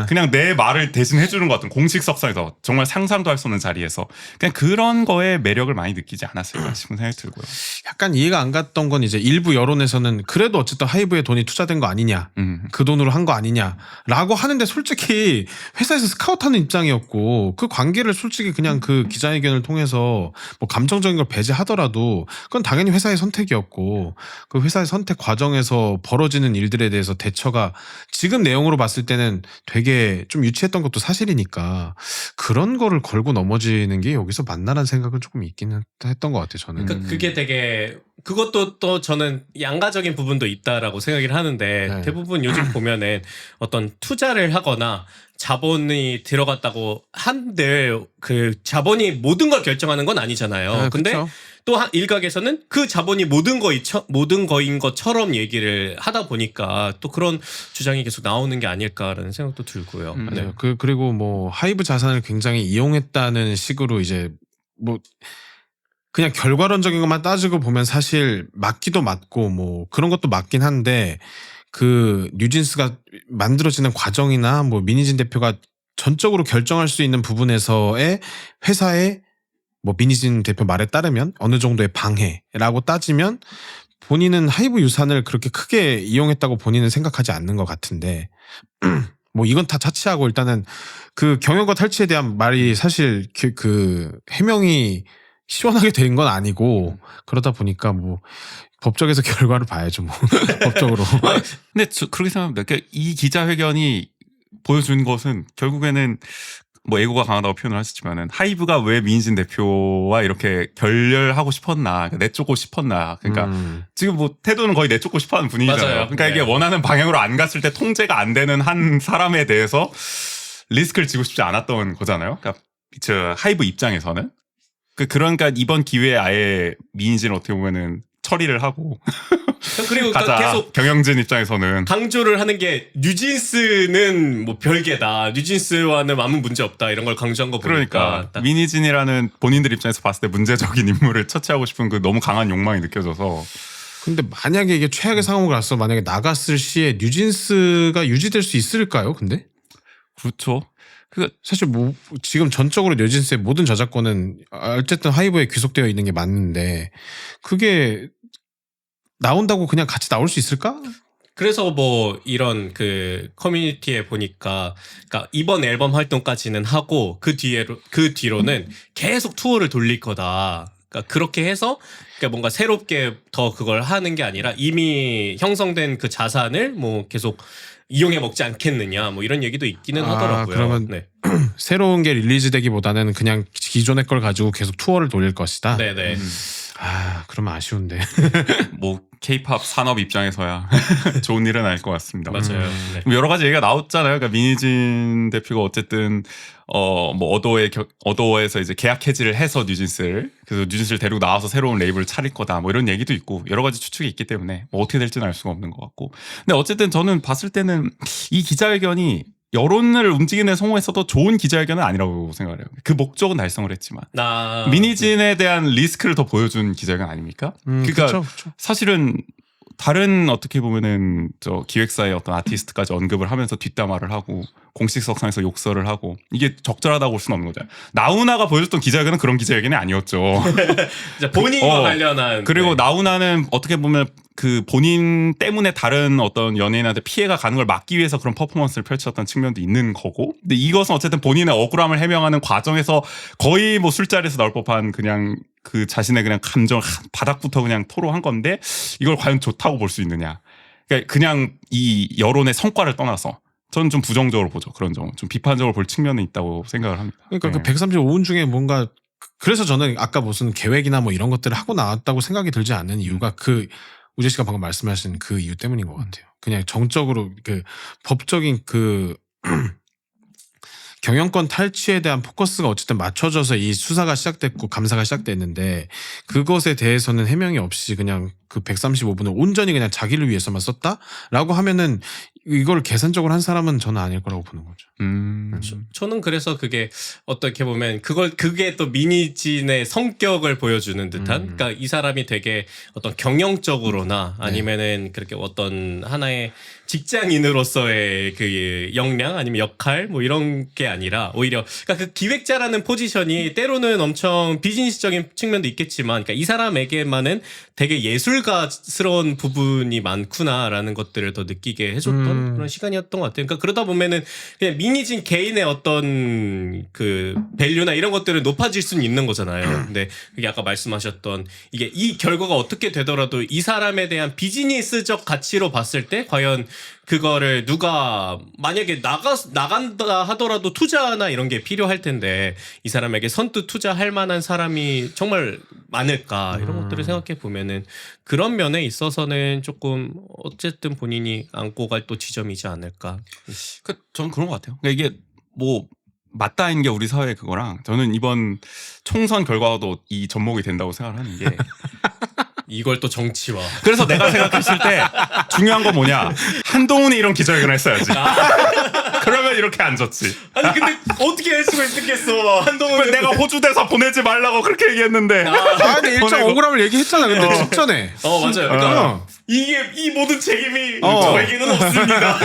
그냥 내 말을 대신 해주는 것 같은 공식석상에서 정말 상상도 할 수 없는 자리에서 그냥 그런 거에 매력을 많이 느끼지 않았을까 싶은 생각이 들고요. 약간 이해가 안 갔던 건 이제 일부 여론에서는 그래도 어쨌든 하이브에 돈이 투자된 거 아니냐. 그 돈으로 한 거 아니냐라고 하는데 솔직히 회사에서 스카우트하는 입장이었고 그 관계를 솔직히 그냥 그 기자회견을 통해서 뭐 감정적인 걸 배제하더라도 그건 당연히 회사의 선택이었고 그 회사의 선택 과정에서 벌어지는 일들에 대해서 대처가 지금 내용으로 봤을 때는 되게 좀 유치했던 것도 사실이니까 그런 거를 걸고 넘어지는 게 여기서 맞나라는 생각은 조금 있기는 했던 것 같아요. 저는. 그러니까 그게 되게 그것도 또 저는 양가적인 부분도 있다라고 생각을 하는데 네. 대부분 요즘 보면은 어떤 투자를 하거나 자본이 들어갔다고 한들 그 자본이 모든 걸 결정하는 건 아니잖아요. 네, 근데 그쵸. 또 일각에서는 그 자본이 모든 거인 것처럼 얘기를 하다 보니까 또 그런 주장이 계속 나오는 게 아닐까라는 생각도 들고요. 네. 맞아요. 그리고 뭐 하이브 자산을 굉장히 이용했다는 식으로 이제 뭐 그냥 결과론적인 것만 따지고 보면 사실 맞기도 맞고 뭐 그런 것도 맞긴 한데 그 뉴진스가 만들어지는 과정이나 뭐 민희진 대표가 전적으로 결정할 수 있는 부분에서의 회사의 뭐 민희진 대표 말에 따르면 어느 정도의 방해라고 따지면 본인은 하이브 유산을 그렇게 크게 이용했다고 본인은 생각하지 않는 것 같은데 뭐 이건 다 차치하고 일단은 그 경영과 탈취에 대한 말이 사실 그 해명이 시원하게 된 건 아니고 그러다 보니까 뭐 법적에서 결과를 봐야죠 뭐 법적으로. 근데 그렇게 생각합니다. 그러니까 이 기자회견이 보여준 것은 결국에는 뭐 에고가 강하다고 표현을 하셨지만은 하이브가 왜 민희진 대표와 이렇게 결렬하고 싶었나, 내쫓고 싶었나. 그러니까 지금 뭐 태도는 거의 내쫓고 싶어하는 분위기잖아요. 맞아요. 그러니까 이게 원하는 방향으로 안 갔을 때 통제가 안 되는 한 사람에 대해서 리스크를 지고 싶지 않았던 거잖아요. 그러니까 저 하이브 입장에서는 그러니까 이번 기회에 아예 민희진을 어떻게 보면은 처리를 하고 그리고 가자. 계속 경영진 입장에서는 강조를 하는 게 뉴진스는 뭐 별개다. 뉴진스와는 아무 문제 없다. 이런 걸 강조한 거 보니까 그러니까 딱 민희진이라는 본인들 입장에서 봤을 때 문제적인 인물을 처치하고 싶은 그 너무 강한 욕망이 느껴져서 근데 만약에 이게 최악의 상황을 갔어 만약에 나갔을 시에 뉴진스가 유지될 수 있을까요? 근데 그렇죠. 사실 뭐 지금 전적으로 뉴진스의 모든 저작권은 어쨌든 하이브에 귀속되어 있는 게 맞는데 그게 나온다고 그냥 같이 나올 수 있을까? 그래서 뭐 이런 그 커뮤니티에 보니까 그러니까 이번 앨범 활동까지는 하고 그 뒤로는 계속 투어를 돌릴 거다. 그러니까 그렇게 해서 그러니까 뭔가 새롭게 더 그걸 하는 게 아니라 이미 형성된 그 자산을 뭐 계속 이용해 먹지 않겠느냐 뭐 이런 얘기도 있기는 하더라고요. 그러면 네. 새로운 게 릴리즈되기보다는 그냥 기존의 걸 가지고 계속 투어를 돌릴 것이다. 네네. 그러면 아쉬운데. 뭐 K-팝 산업 입장에서야 좋은 일은 아닐 것 같습니다. 맞아요. 네. 여러 가지 얘기가 나왔잖아요. 그러니까 민희진 대표가 어쨌든 뭐 어도에서 이제 계약 해지를 해서 뉴진스를 데리고 나와서 새로운 레이블을 차릴 거다. 뭐 이런 얘기도 있고 여러 가지 추측이 있기 때문에 뭐 어떻게 될지는 알 수가 없는 것 같고. 근데 어쨌든 저는 봤을 때는 이 기자회견이 여론을 움직이는 데 성공했어도 좋은 기자회견은 아니라고 생각을 해요. 그 목적은 달성을 했지만 민희진에 대한 리스크를 더 보여준 기자회견 아닙니까? 그러니까 그쵸. 사실은 다른 어떻게 보면은 저 기획사의 어떤 아티스트까지 언급을 하면서 뒷담화를 하고 공식 석상에서 욕설을 하고 이게 적절하다고 볼 수는 없는 거잖아요. 나훈아가 보여줬던 기자회견은 그런 기자회견이 아니었죠. 본인과 관련한 그리고 네. 나훈아는 어떻게 보면 그 본인 때문에 다른 어떤 연예인한테 피해가 가는 걸 막기 위해서 그런 퍼포먼스를 펼쳤던 측면도 있는 거고. 근데 이것은 어쨌든 본인의 억울함을 해명하는 과정에서 거의 뭐 술자리에서 나올 법한 그냥 그 자신의 그냥 감정 바닥부터 그냥 토로한 건데 이걸 과연 좋다고 볼 수 있느냐. 그러니까 그냥 이 여론의 성과를 떠나서 저는 좀 부정적으로 보죠. 그런 점. 좀 비판적으로 볼 측면은 있다고 생각을 합니다. 그러니까 네. 그 135분 중에 뭔가 그래서 저는 아까 무슨 계획이나 뭐 이런 것들을 하고 나왔다고 생각이 들지 않는 이유가 그 우재 씨가 방금 말씀하신 그 이유 때문인 것 같아요. 그냥 정적으로 그 법적인 그 경영권 탈취에 대한 포커스가 어쨌든 맞춰져서 이 수사가 시작됐고 감사가 시작됐는데 그것에 대해서는 해명이 없이 그냥 그 135분을 온전히 그냥 자기를 위해서만 썼다라고 하면은 이걸 계산적으로 한 사람은 저는 아닐 거라고 보는 거죠. 저는 그래서 그게 어떻게 보면 그게 또 민희진의 성격을 보여주는 듯한 그러니까 이 사람이 되게 어떤 경영적으로나 아니면은 그렇게 어떤 하나의 직장인으로서의 그 역량 아니면 역할 뭐 이런 게 아니라 오히려 그러니까 그 기획자라는 포지션이 때로는 엄청 비즈니스적인 측면도 있겠지만 그러니까 이 사람에게만은 되게 예술가스러운 부분이 많구나라는 것들을 더 느끼게 해줬던 그런 시간이었던 것 같아요. 그러니까 그러다 보면은 그냥 민희진 개인의 어떤 그 밸류나 이런 것들은 높아질 수는 있는 거잖아요. 근데 그게 아까 말씀하셨던 이게 이 결과가 어떻게 되더라도 이 사람에 대한 비즈니스적 가치로 봤을 때 과연 그거를 누가 만약에 나간다 하더라도 투자나 이런 게 필요할 텐데 이 사람에게 선뜻 투자할 만한 사람이 정말 많을까 이런 것들을 생각해 보면은 그런 면에 있어서는 조금 어쨌든 본인이 안고 갈 또 지점이지 않을까. 저는 그런 것 같아요. 그러니까 이게 뭐 맞다인 게 우리 사회의 그거랑 저는 이번 총선 결과도 이 접목이 된다고 생각을 하는 게 이걸 또 정치와. 그래서 내가 생각했을 때 중요한 건 뭐냐 한동훈이 이런 기자회견을 했어야지. 그러면 이렇게 안 졌지. 아니 근데 어떻게 할 수가 있겠어. 한동훈은 내가 호주 대사 보내지 말라고 그렇게 얘기했는데. 근데 일정 보내고. 억울함을 얘기했잖아. 근데 직전에. 맞아요. 그러니까 이게 이 모든 책임이 저에게는 없습니다.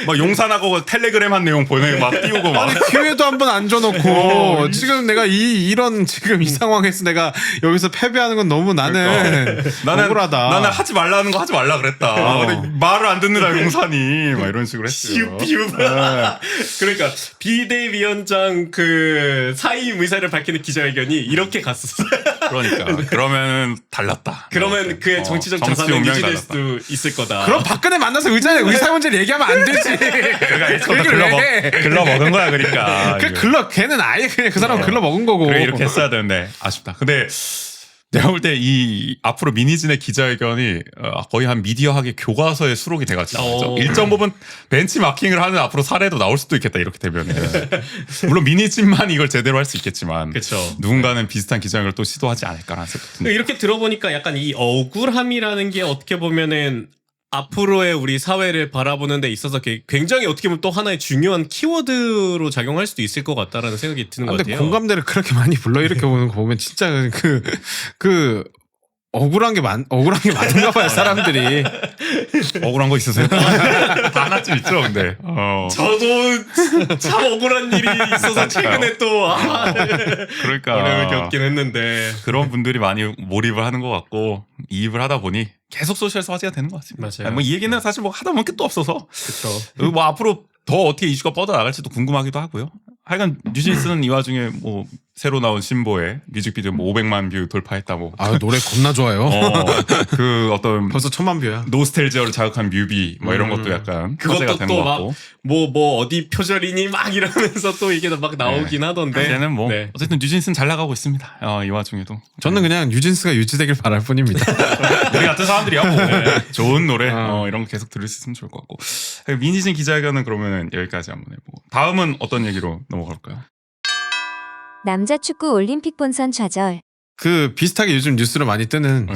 막 용산하고 텔레그램 한 내용 보내 막 띄우고 막. 아니 기회도 한 번 안 줘놓고 지금 내가 이런 지금 이 상황에서 내가 여기서 패배하는 건 너무 나는 억울하다. 나는 하지 말라는 거 하지 말라 그랬다. 근데 말을 안 듣는다 용산이 막 이런 식으로 했어요. 비읍 그러니까 비대위원장 그 사임 의사를 밝히는 기자회견이 이렇게 갔었어. 그러니까 그러면 달랐다. 그러면 그의 정치적 정치 자산은 운명이 유지될 달랐다. 수도 있을 거다. 그럼 박근혜 만나서 의사 문제를 얘기하면 안 되지. 그러니까 그 얘기를 왜 해? 글러 먹은 거야 그러니까. 걔는 아예 그냥 그 사람은 글러 먹은 거고. 그래 이렇게 했어야 되는데 아쉽다. 근데 내가 볼 때 이 앞으로 민희진의 기자회견이 거의 한 미디어학의 교과서에 수록이 돼가지고 1.5분 벤치마킹을 하는 앞으로 사례도 나올 수도 있겠다 이렇게 되면은. 물론 민희진만 이걸 제대로 할 수 있겠지만 그쵸. 누군가는 비슷한 기자회견을 또 시도하지 않을까라는 생각이 듭니다. 이렇게 들어보니까 약간 이 억울함이라는 게 어떻게 보면은 앞으로의 우리 사회를 바라보는 데 있어서 굉장히 어떻게 보면 또 하나의 중요한 키워드로 작용할 수도 있을 것 같다라는 생각이 드는 것 근데 같아요. 공감대를 그렇게 많이 불러일으켜 보는 거 보면 진짜 그 억울한 게 많은가 봐요 사람들이. 억울한 거 있으세요? 다 하나쯤 있죠, 근데. 저도 참 억울한 일이 있어서 최근에 또 그러니까 어려움을 겪긴 했는데 그런 분들이 많이 몰입을 하는 것 같고 이입을 하다 보니 계속 소셜 화제가 되는 것 같습니다. 맞아요. 뭐 이 얘기는 사실 뭐 하다 보면 끝도 없어서 그렇죠. 뭐 앞으로 더 어떻게 이슈가 뻗어 나갈지도 궁금하기도 하고요. 하여간 뉴진스는 이 와중에 뭐 새로 나온 신보의 뮤직비디오 뭐 500만 뷰 돌파했다 뭐. 아 노래 겁나 좋아요. 그 어떤 벌써 1000만 뷰야. 노스텔지어를 자극한 뮤비 뭐 이런 것도 약간 화제가 그것도 되는 또 것 막 같고. 뭐 어디 표절이니 막 이러면서 또 이게 막 나오긴 하던데. 이제는 뭐 네. 어쨌든 뉴진스는 잘 나가고 있습니다. 이 와중에도 저는 그냥 뉴진스가 유지되길 바랄 뿐입니다. 우리 같은 사람들이야 뭐. 좋은 노래 아. 이런 거 계속 들을 수 있으면 좋을 것 같고. 민희진 기자회견은 그러면 여기까지 한번 해보고 다음은 어떤 얘기로 넘어갈까요? 남자 축구 올림픽 본선 좌절. 그 비슷하게 요즘 뉴스로 많이 뜨는 네.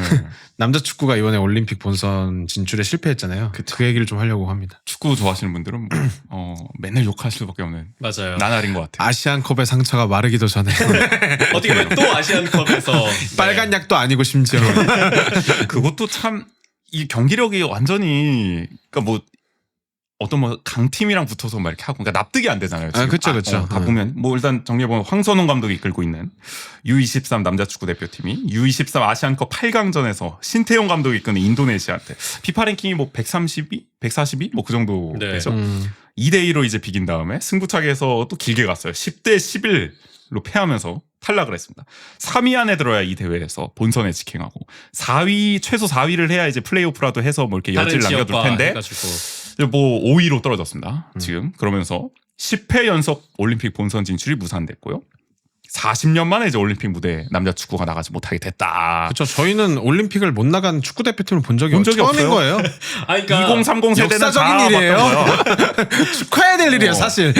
남자 축구가 이번에 올림픽 본선 진출에 실패했잖아요. 그 얘기를 좀 하려고 합니다. 축구 좋아하시는 분들은 맨날 욕할 수밖에 없는 맞아요. 나날인 것 같아요. 아시안컵의 상처가 마르기도 전에 어떻게 보면 또 아시안컵에서 빨간 약도 아니고 심지어 그것도 참 이 경기력이 완전히 그러니까 뭐 어떤 뭐 강팀이랑 붙어서 막 이렇게 하고 그러니까 납득이 안 되잖아요. 지금. 그쵸, 그쵸. 다 보면 뭐 일단 정리해보면 황선홍 감독이 이끌고 있는 U23 남자 축구 대표팀이 U23 아시안컵 8강전에서 신태용 감독이 이끄는 인도네시아한테 피파 랭킹이 뭐 132, 142 뭐 그 정도 네. 되죠. 2대2로 이제 비긴 다음에 승부차기에서 또 길게 갔어요. 10대 11로 패하면서 탈락을 했습니다. 3위 안에 들어야 이 대회에서 본선에 직행하고 4위 최소 4위를 해야 이제 플레이오프라도 해서 뭐 이렇게 여지를 남겨둘 텐데 해가지고. 뭐 5위로 떨어졌습니다. 지금 그러면서 10회 연속 올림픽 본선 진출이 무산됐고요. 40년 만에 이제 올림픽 무대에 남자 축구가 나가지 못하게 됐다. 그렇죠. 저희는 올림픽을 못 나간 축구 대표팀을 본 적이 처음인 없어요. 거예요. 아니, 그러니까 2030 세대는 역사적인 다 일이에요. 봤던 거야. 축하해야 될 일이에요, 사실.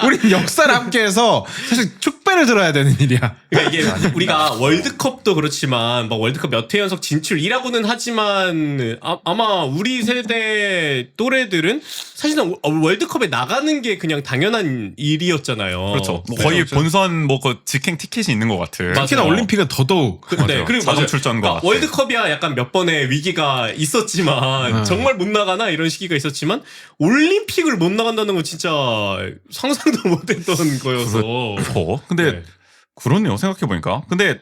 우린 역사를 함께해서 사실 축배를 들어야 되는 일이야. 그러니까 이게 우리가 월드컵도 그렇지만 막 월드컵 몇 회 연속 진출이라고는 하지만 아마 우리 세대 또래들은 사실은 월드컵에 나가는 게 그냥 당연한 일이었잖아요. 그렇죠. 뭐 거의 본선 뭐 그 직행 티켓이 있는 것 같은. 특히나 맞아요. 올림픽은 더더욱. 네, 그리고 자동 맞아요. 출전과 그러니까 월드컵이야 약간 몇 번의 위기가 있었지만 정말 못 나가나 이런 시기가 있었지만 올림픽을 못 나간다는 건 진짜 상상도 못했던 거여서. 근데 네. 그렇네요. 생각해 보니까. 근데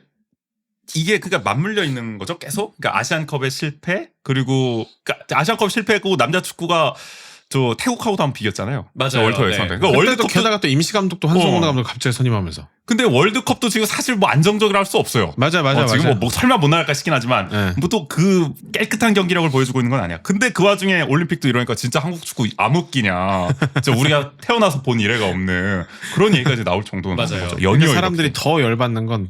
이게 그러니까 맞물려 있는 거죠. 계속. 그러니까 아시안컵의 실패 그리고 그러니까 아시안컵 실패고 남자 축구가 저 태국하고도 한번 비겼잖아요. 맞아요. 월터에서. 네. 그러니까 월드컵 월드컵도 게다가 또 임시 감독도 한성훈 감독 갑자기 선임하면서. 근데 월드컵도 지금 사실 뭐 안정적이라 할 수 없어요. 맞아. 지금 뭐 설마 못 나갈까 싶긴 하지만 네. 뭐 또 그 깨끗한 경기력을 보여주고 있는 건 아니야. 근데 그 와중에 올림픽도 이러니까 진짜 한국 축구 암흑기냐. 진짜 우리가 태어나서 본 이래가 없는 그런 얘기까지 나올 정도는 맞아요. 거죠. 근데 연이어 사람들이 이렇게. 더 열받는 건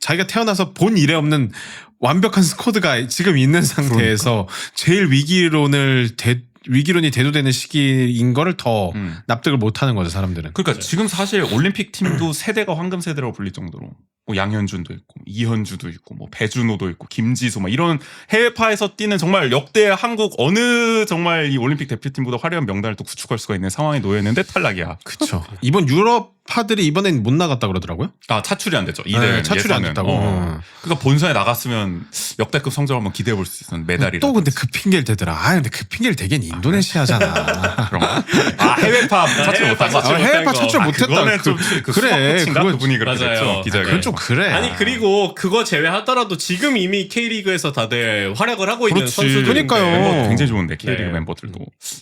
자기가 태어나서 본 이래 없는 완벽한 스쿼드가 지금 있는 상태에서 제일 위기론이 대두되는 시기인 거를 더 납득을 못하는 거죠, 사람들은. 그러니까 지금 사실 올림픽 팀도 세대가 황금 세대라고 불릴 정도로 뭐 양현준도 있고 이현주도 있고 뭐 배준호도 있고 김지수 막 이런 해외파에서 뛰는 정말 역대 한국 어느 정말 이 올림픽 대표팀보다 화려한 명단을 또 구축할 수가 있는 상황에 놓여 있는데 탈락이야. 그렇죠. 이번 유럽파들이 이번엔 못 나갔다 그러더라고요. 아 차출이 안 됐죠. 이 네, 대회는 차출이 안 예선은. 됐다고. 그러니까 본선에 나갔으면 역대급 성적을 한번 기대해 볼 수 있는 메달이라. 또 근데 그 핑계를 대더라. 근데 그 핑계를 대긴 인도네시아잖아. 그런가? 아 해외파 차출 못한 거. 해외파 차출 못했다. 그거는 좀 그래. 그건 그분이 그렇게 맞아요. 됐죠. 기자가. 그건 좀 그래. 아니 그리고 그거 제외하더라도 지금 이미 K리그에서 다들 활약을 하고 있는 그렇지. 선수들. 그러니까요. 멤버 굉장히 좋은데 K리그 네. 멤버들도.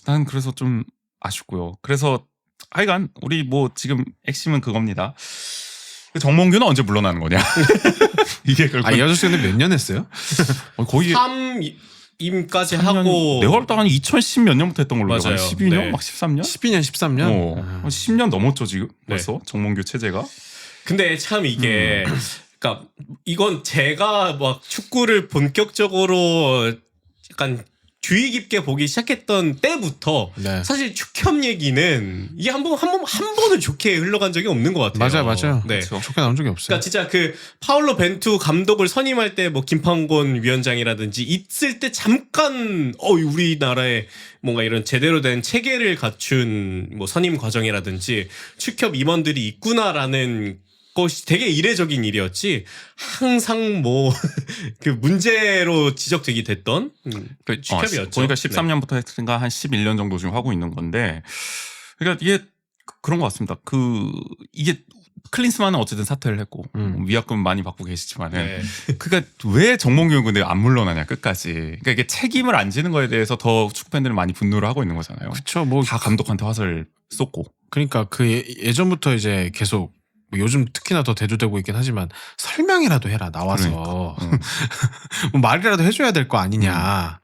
난 그래서 좀 아쉽고요. 그래서 하여간 우리 뭐 지금 핵심은 그겁니다. 정몽규는 언제 물러나는 거냐? 이게 결국 이 아저씨 근데 몇 년 했어요? 거의 3임까지 하고 내가 볼때 한 2010 몇 년부터 했던 걸로 기억하는데 맞아요. 12년? 네. 막 13년? 12년, 13년? 10년 넘었죠 지금 네. 벌써 정몽규 체제가. 근데 참 이게 그러니까 이건 제가 막 축구를 본격적으로 약간 주의 깊게 보기 시작했던 때부터 네. 사실 축협 얘기는 이게 한 번은 좋게 흘러간 적이 없는 것 같아요. 맞아요. 네. 그렇죠. 좋게 나온 적이 없어요. 그러니까 진짜 그 파울로 벤투 감독을 선임할 때 뭐 김판곤 위원장이라든지 있을 때 잠깐 우리나라에 뭔가 이런 제대로 된 체계를 갖춘 뭐 선임 과정이라든지 축협 임원들이 있구나라는 것이 되게 이례적인 일이었지 항상 뭐 그 문제로 지적되게 됐던 축협이었죠. 보니까 13년부터 했으니까 한 11년 정도 지금 하고 있는 건데, 그러니까 이게 그런 것 같습니다. 이게 클린스만은 어쨌든 사퇴를 했고 위약금 많이 받고 계시지만은 네. 그러니까 왜 정몽규는 근데 안 물러나냐 끝까지. 그러니까 이게 책임을 안 지는 거에 대해서 더 축구 팬들은 많이 분노를 하고 있는 거잖아요. 그쵸. 뭐 다 감독한테 화살을 쏟고. 그러니까 그 예전부터 이제 계속 뭐 요즘 특히나 더 대두되고 있긴 하지만 설명이라도 해라 나와서 뭐 말이라도 해줘야 될 거 아니냐.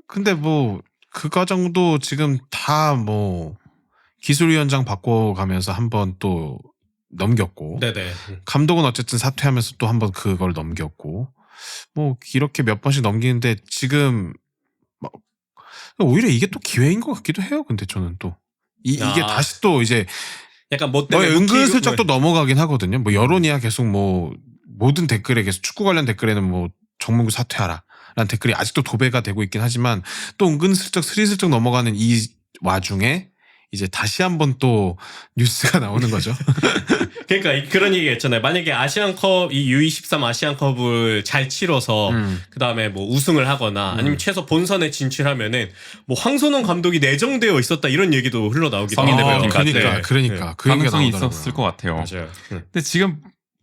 근데 뭐 그 과정도 지금 다 뭐 기술위원장 바꿔가면서 한번 또 넘겼고 네네. 감독은 어쨌든 사퇴하면서 또 한번 그걸 넘겼고 뭐 이렇게 몇 번씩 넘기는데 지금 막 오히려 이게 또 기회인 것 같기도 해요. 근데 저는 또 이게 다시 또 이제 약간 뭐 때문에 은근슬쩍 또 넘어가긴 하거든요. 뭐 여론이야 계속 뭐 모든 댓글에 계속 축구 관련 댓글에는 뭐 정몽규 사퇴하라 라는 댓글이 아직도 도배가 되고 있긴 하지만 또 은근슬쩍 스리슬쩍 넘어가는 이 와중에 이제 다시 한번 또 뉴스가 나오는 거죠. 그러니까 그런 얘기 했잖아요. 만약에 아시안컵 이 U23 아시안컵을 잘 치러서 그다음에 뭐 우승을 하거나 아니면 최소 본선에 진출하면은 뭐 황선홍 감독이 내정되어 있었다 이런 얘기도 흘러나오기도 성인 하고요. 대표팀까지. 그러니까 그 얘기가 가능성이 나오더라고요. 있었을 것 같아요. 맞아요. 근데 지금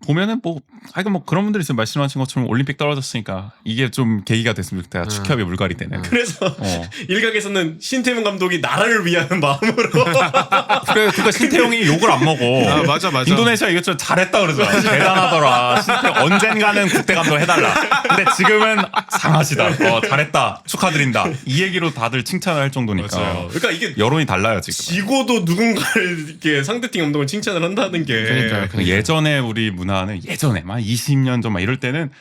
보면은 뭐 하여간 뭐 그런 분들이 있어요. 말씀하신 것처럼 올림픽 떨어졌으니까 이게 좀 계기가 됐으면 좋겠다. 축협의 물갈이 되는. 그래서 일각에서는 신태용 감독이 나라를 위하는 마음으로 그러니까 신태용이 욕을 안 먹어. 아, 맞아. 인도네시아 이것저것 잘했다 그러잖아. 대단하더라. 신태용 언젠가는 국대 감독 해달라. 근데 지금은 상하시다. 잘했다. 축하드린다. 이 얘기로 다들 칭찬을 할 정도니까. 맞아요. 그러니까 이게 여론이 달라요 지금. 지고도 누군가를 이렇게 상대팀 감독을 칭찬을 한다는 게 그러니까요. 예전에 우리 문화는 예전에 막 20년 전 막 이럴 때는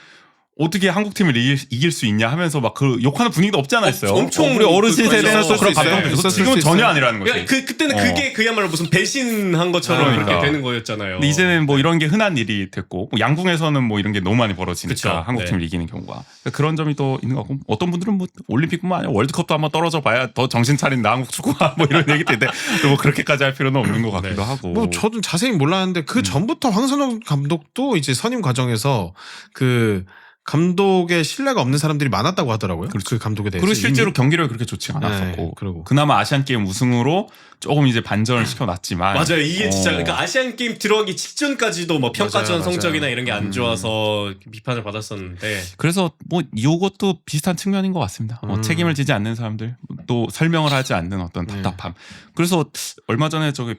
어떻게 한국 팀을 이길 수 있냐 하면서 막 그 욕하는 분위기도 없지 않아 있어요. 엄청 우리 어르신 그거 세대는 또 그런 있었을 수 감정도 있어요. 있었어. 지금은 전혀 아니라는 거지. 그러니까 그때는 그게 그야말로 무슨 배신한 것처럼 그러니까. 그렇게 되는 거였잖아요. 근데 이제는 뭐 이런 게 흔한 일이 됐고 뭐 양궁에서는 뭐 이런 게 너무 많이 벌어지니까 그쵸. 한국 팀을 네. 이기는 경우가 그런 점이 또 있는 것 같고 어떤 분들은 뭐 올림픽뿐만 아니라 월드컵도 한번 떨어져 봐야 더 정신 차린다 한국 축구가 뭐 이런 얘기도 있는데 뭐 그렇게까지 할 필요는 없는 것 같기도 하고. 뭐 저도 자세히 몰랐는데 그 전부터 황선홍 감독도 이제 선임 과정에서 그 감독의 신뢰가 없는 사람들이 많았다고 하더라고요. 그 감독에 대해서. 그리고 실제로 이미. 경기력이 그렇게 좋지 않았었고 네, 그러고. 그나마 아시안 게임 우승으로 조금 이제 반전을 시켜놨지만 맞아요. 이게 진짜 그러니까 아시안 게임 들어가기 직전까지도 뭐 평가전 맞아요. 성적이나 이런 게 안 좋아서 비판을 받았었는데 그래서 뭐 이것도 비슷한 측면인 것 같습니다. 책임을 지지 않는 사람들 또 설명을 하지 않는 어떤 답답함. 그래서 얼마 전에 저기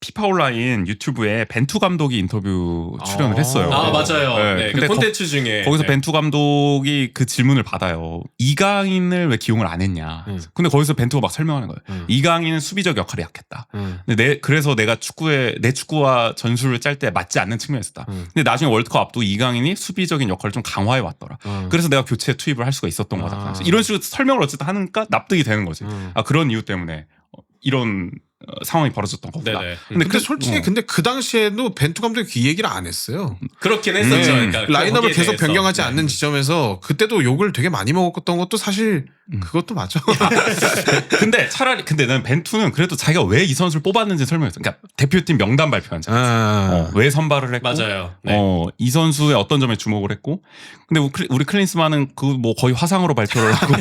피파 온라인 유튜브에 벤투 감독이 인터뷰 출연을 했어요. 아 맞아요. 네, 근데 그 콘텐츠 중에 거기서 네. 벤투 감독이 그 질문을 받아요. 이강인을 왜 기용을 안 했냐. 근데 거기서 벤투가 막 설명하는 거예요. 이강인은 수비적 역할이 약했다. 근데 그래서 내가 내 축구와 전술을 짤 때 맞지 않는 측면이 있었다. 근데 나중에 월드컵 앞두고 이강인이 수비적인 역할을 좀 강화해 왔더라. 그래서 내가 교체 투입을 할 수가 있었던 거다. 그래서 이런 식으로 설명을 어쨌든 하니까 납득이 되는 거지. 아 그런 이유 때문에 이런 상황이 벌어졌던 거구나. 네네. 근데 솔직히 근데 그 당시에도 벤투 감독이 그 얘기를 안 했어요. 그렇긴 했었죠. 그러니까 라인업을 거기에 계속 대해서. 변경하지 않는 지점에서 그때도 욕을 되게 많이 먹었던 것도 사실 그것도 맞아. 근데 차라리 근데 나는 벤투는 그래도 자기가 왜 이 선수를 뽑았는지 설명했어. 그러니까 대표팀 명단 발표한잖아. 왜 선발을 했고, 맞아요. 네. 이 선수의 어떤 점에 주목을 했고, 근데 우리 클린스만은 그 뭐 거의 화상으로 발표를 하고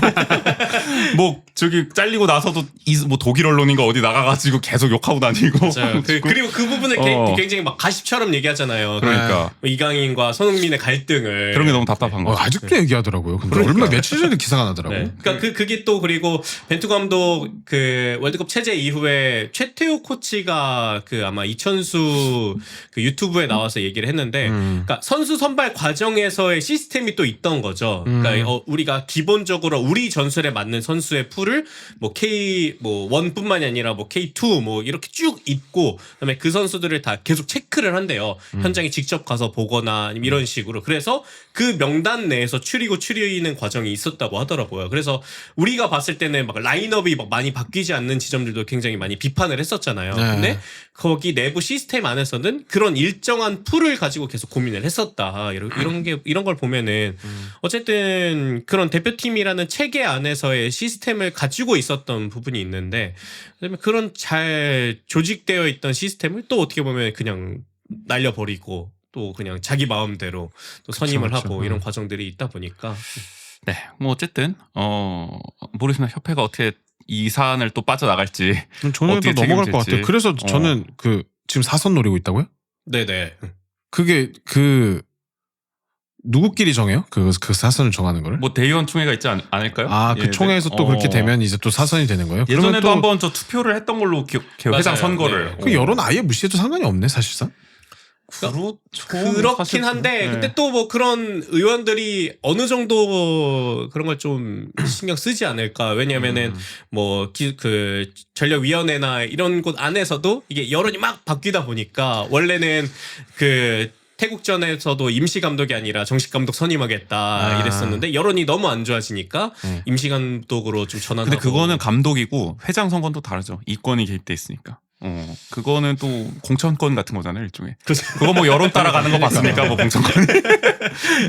뭐 저기 잘리고 나서도 뭐 독일 언론인가 어디 나가가지고 계속 욕하고 다니고. 맞아요. 그리고 그 부분을 굉장히 막 가십처럼 얘기하잖아요. 그러니까 이강인과 손흥민의 갈등을 그런 게 너무 답답한 거죠. 아직도 얘기하더라고요. 근데 얼마 며칠 전에 기사가 나더라고요. 네. 그러니까 그게 또 그리고 벤투 감독 그 월드컵 체제 이후에 최태우 코치가 그 아마 이천수 그 유튜브에 나와서 얘기를 했는데, 그러니까 선수 선발 과정에서의 시스템이 또 있던 거죠. 그러니까 우리가 기본적으로 우리 전술에 맞는 선수의 풀을 뭐 K 뭐 1뿐만이 아니라 뭐 K2 뭐 이렇게 쭉 있고, 그다음에 그 선수들을 다 계속 체크를 한대요. 현장에 직접 가서 보거나 아니면 이런 식으로. 그래서 그 명단 내에서 추리는 과정이 있었다고 하더라고요. 그래서 우리가 봤을 때는 막 라인업이 막 많이 바뀌지 않는 지점들도 굉장히 많이 비판을 했었잖아요. 네. 근데 거기 내부 시스템 안에서는 그런 일정한 풀을 가지고 계속 고민을 했었다. 이런 걸 보면은 어쨌든 그런 대표팀이라는 체계 안에서의 시스템을 가지고 있었던 부분이 있는데, 그다음에 그런 잘 조직되어 있던 시스템을 또 어떻게 보면 그냥 날려버리고 또 그냥 자기 마음대로 또 선임을 그쵸. 하고 이런 과정들이 있다 보니까. 네, 뭐 어쨌든 모르겠습니다. 협회가 어떻게 이 사안을 또 빠져나갈지. 저는 어떻게 또 넘어갈 것 책임질지. 같아요. 그래서 저는 그 지금 사선 노리고 있다고요? 네네. 그게 그 누구끼리 정해요? 그 사선을 정하는 거를? 뭐 대의원 총회가 있지 않을까요? 아, 그 예, 총회에서 네. 또 그렇게 되면 이제 또 사선이 되는 거예요? 그러면 예전에도 또 한번 저 투표를 했던 걸로 기억해요. 회장 맞아요. 선거를. 네. 그 여론 아예 무시해도 상관이 없네 사실상. 그렇긴 한데, 네. 근데 또 뭐 그런 의원들이 어느 정도 그런 걸 좀 신경 쓰지 않을까. 왜냐면은 뭐 그 전력위원회나 이런 곳 안에서도 이게 여론이 막 바뀌다 보니까 원래는 그 태국전에서도 임시 감독이 아니라 정식 감독 선임하겠다 이랬었는데 여론이 너무 안 좋아지니까 임시 감독으로 좀 전환하고. 근데 그거는 감독이고 회장 선거는 또 다르죠. 이권이 개입돼 있으니까. 그거는 또 공천권 같은 거잖아요, 일종의. 그거 뭐 여론 따라가는 거 봤으니까 뭐 공천권.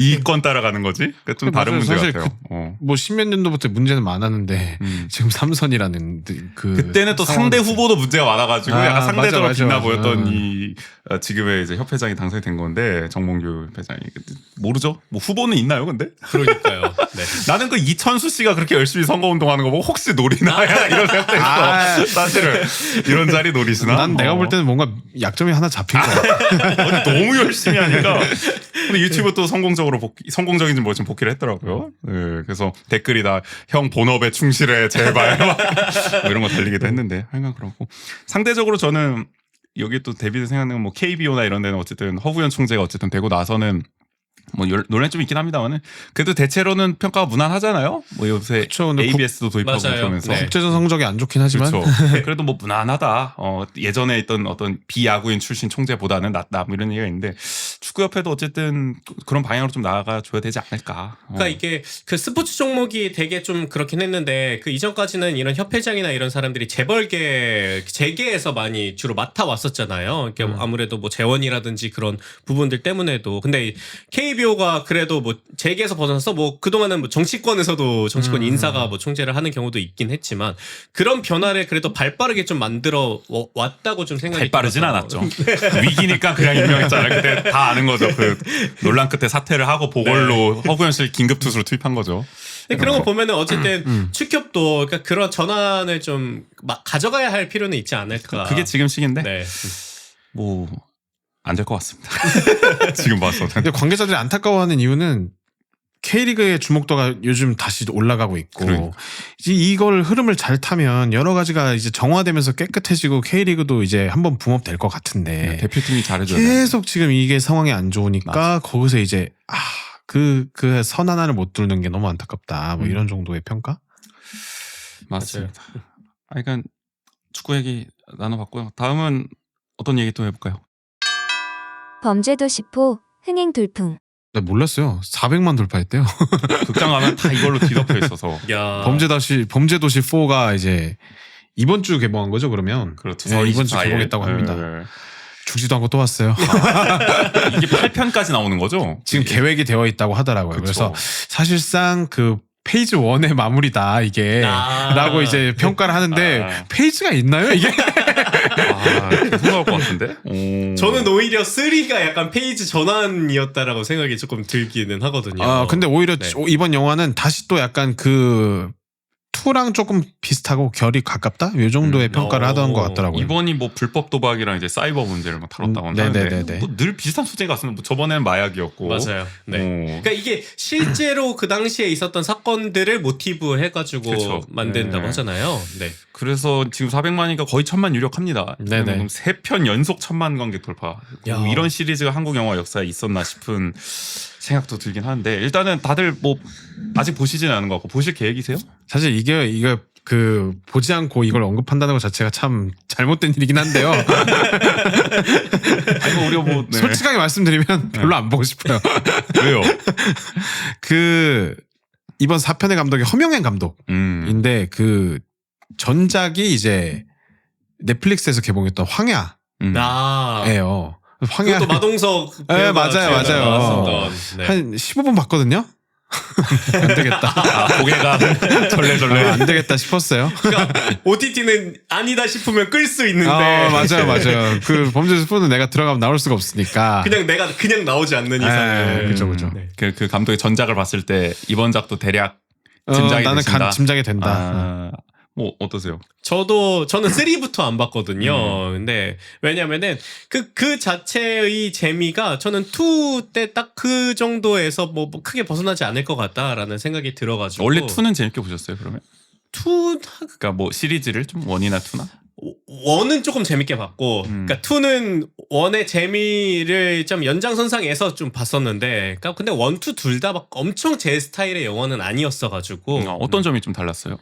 이권 따라가는 거지. 그러니까 좀 다른 맞아요. 문제 사실 같아요. 뭐 십몇 년도부터 문제는 많았는데 지금 삼선이라는 그때는 또 상대 후보도 문제가 많아가지고 아, 약간 상대적으로 맞아, 빛나 맞아. 보였던 이 지금의 이제 협회장이 당선이 된 건데, 정몽규 회장이. 모르죠? 뭐 후보는 있나요, 근데? 그러니까요. 네. 나는 그 이천수 씨가 그렇게 열심히 선거운동하는 거 보고 혹시 노리나 이런 생각했어. 사실은 이런 자리 노리시나? 난 내가 볼 때는 뭔가 약점이 하나 잡힌 거 같아. 아니, 너무 열심히 하니까. 근데 유튜브 또 성공적인지 뭐 좀 복귀를 했더라고요. 네, 그래서 댓글이 다 형 본업에 충실해 제발 막 뭐 이런 거 달리기도 했는데 하여간 그렇고, 상대적으로 저는 여기 또 데뷔드 생각나는 건 뭐 KBO나 이런 데는 어쨌든 허구현 총재가 어쨌든 되고 나서는 뭐 논란이 좀 있긴 합니다만은 그래도 대체로는 평가가 무난하잖아요. 뭐 요새 그쵸, 근데 ABS도 도입하고 맞아요. 그러면서. 네. 국제전 성적이 안 좋긴 하지만 그렇죠. 그래도 뭐 무난하다. 예전에 있던 어떤 비야구인 출신 총재보다는 낫다. 뭐 이런 얘기가 있는데, 축구협회도 어쨌든 그런 방향으로 좀 나아가줘야 되지 않을까. 그러니까 이게 그 스포츠 종목이 되게 좀 그렇긴 했는데, 그 이전까지는 이런 협회장이나 이런 사람들이 재계에서 많이 주로 맡아왔었잖아요. 이렇게 아무래도 뭐 재원이라든지 그런 부분들 때문에도. 근데 KBO가 그래도 뭐 재계에서 벗어나서 뭐 그동안은 뭐 정치권 인사가 뭐 총재를 하는 경우도 있긴 했지만, 그런 변화를 그래도 발빠르게 좀 만들어 왔다고 좀 생각이 발빠르진 들어서. 않았죠. 위기니까 그냥 임명했잖아요. 그때 다 아는 거죠. 그 논란 끝에 사퇴를 하고 보궐로 허구현 씨를 긴급 투수로 투입한 거죠. 근데 그런 거 보면은 어쨌든 축협도 그러니까 그런 전환을 좀 가져가야 할 필요는 있지 않을까. 그게 지금 시기인데 네. 뭐 안 될 것 같습니다. 지금 봐서는. 근데 관계자들이 안타까워하는 이유는 K리그의 주목도가 요즘 다시 올라가고 있고, 그러니까. 이제 이걸 흐름을 잘 타면 여러 가지가 이제 정화되면서 깨끗해지고 K리그도 이제 한번 붕업될 것 같은데 대표팀이 잘해줘야 돼. 계속 지금 이게 상황이 안 좋으니까 맞아. 거기서 이제 그 선 하나를 못 뚫는 게 너무 안타깝다. 뭐 이런 정도의 평가? 맞습니다. 그러니까 축구 얘기 나눠봤고요. 다음은 어떤 얘기 또 해볼까요? 범죄도시 포 흥행 돌풍. 나 몰랐어요. 400만 돌파했대요. 극장 가면 다 이걸로 뒤덮여 있어서. 야. 범죄도시 4가 이제 이번 주 개봉한 거죠, 그러면? 그렇죠. 네, 이번 주 24일. 개봉했다고 합니다. 네. 죽지도 않고 또 왔어요. 이게 8편까지 나오는 거죠? 지금 계획이 되어 있다고 하더라고요. 그쵸. 그래서 사실상 그 페이지 1의 마무리다 이게 라고 이제 평가를 하는데 페이지가 있나요 이게? 계속 나올 것 같은데? 오. 저는 오히려 3가 약간 페이지 전환이었다라고 생각이 조금 들기는 하거든요. 근데 오히려 네. 이번 영화는 다시 또 약간 그 2랑 조금 비슷하고 결이 가깝다? 이 정도의 평가를 하던 것 같더라고요. 이번이 뭐 불법 도박이랑 이제 사이버 문제를 막 다뤘다고 하는데 네네네네. 뭐 늘 비슷한 소재 같습니다. 뭐 저번에는 마약이었고. 맞아요. 네. 어. 그러니까 이게 실제로 그 당시에 있었던 사건들을 모티브 해가지고 그쵸. 만든다고 네. 하잖아요. 네. 그래서 지금 400만이니까 거의 1000만 유력합니다. 네네. 3편 연속 1000만 관객 돌파. 야. 뭐 이런 시리즈가 한국 영화 역사에 있었나 싶은 생각도 들긴 하는데 일단은 다들 뭐 아직 보시지는 않은 것 같고 보실 계획이세요? 사실 이게 그 보지 않고 이걸 언급한다는 것 자체가 참 잘못된 일이긴 한데요. 아이고 우리가 뭐 네. 솔직하게 말씀드리면 별로 안 보고 싶어요. 왜요? 그 이번 4편의 감독이 허명행 감독인데 그 전작이 이제 넷플릭스에서 개봉했던 황야예요. 아. 황야 그것도 마동석 네, 배우가 맞아요, 주연으로 맞아요. 나왔었던, 네. 한 15분 봤거든요. 안 되겠다. 아, 고개가 절레절레. 안 되겠다 싶었어요. 그러니까 OTT는 아니다 싶으면 끌 수 있는데 맞아요. 그 범죄 스포는 내가 들어가면 나올 수가 없으니까. 내가 그냥 나오지 않는 이상은 그죠. 네. 그 감독의 전작을 봤을 때 이번 작도 대략 짐작이 나는 되신다. 짐작이 된다. 아, 뭐 어떠세요? 저는 3부터 안 봤거든요. 근데 왜냐면은 그 자체의 재미가 저는 2 때 딱 그 정도에서 뭐 크게 벗어나지 않을 것 같다라는 생각이 들어가지고 원래 2는 재밌게 보셨어요 그러면? 2 그러니까 뭐 시리즈를 좀 1이나 2나? 1은 조금 재밌게 봤고, 그러니까 2는 1의 재미를 좀 연장선상에서 좀 봤었는데, 그러니까 근데 1, 2 둘 다 막 엄청 제 스타일의 영화는 아니었어가지고, 어떤 점이 좀 달랐어요?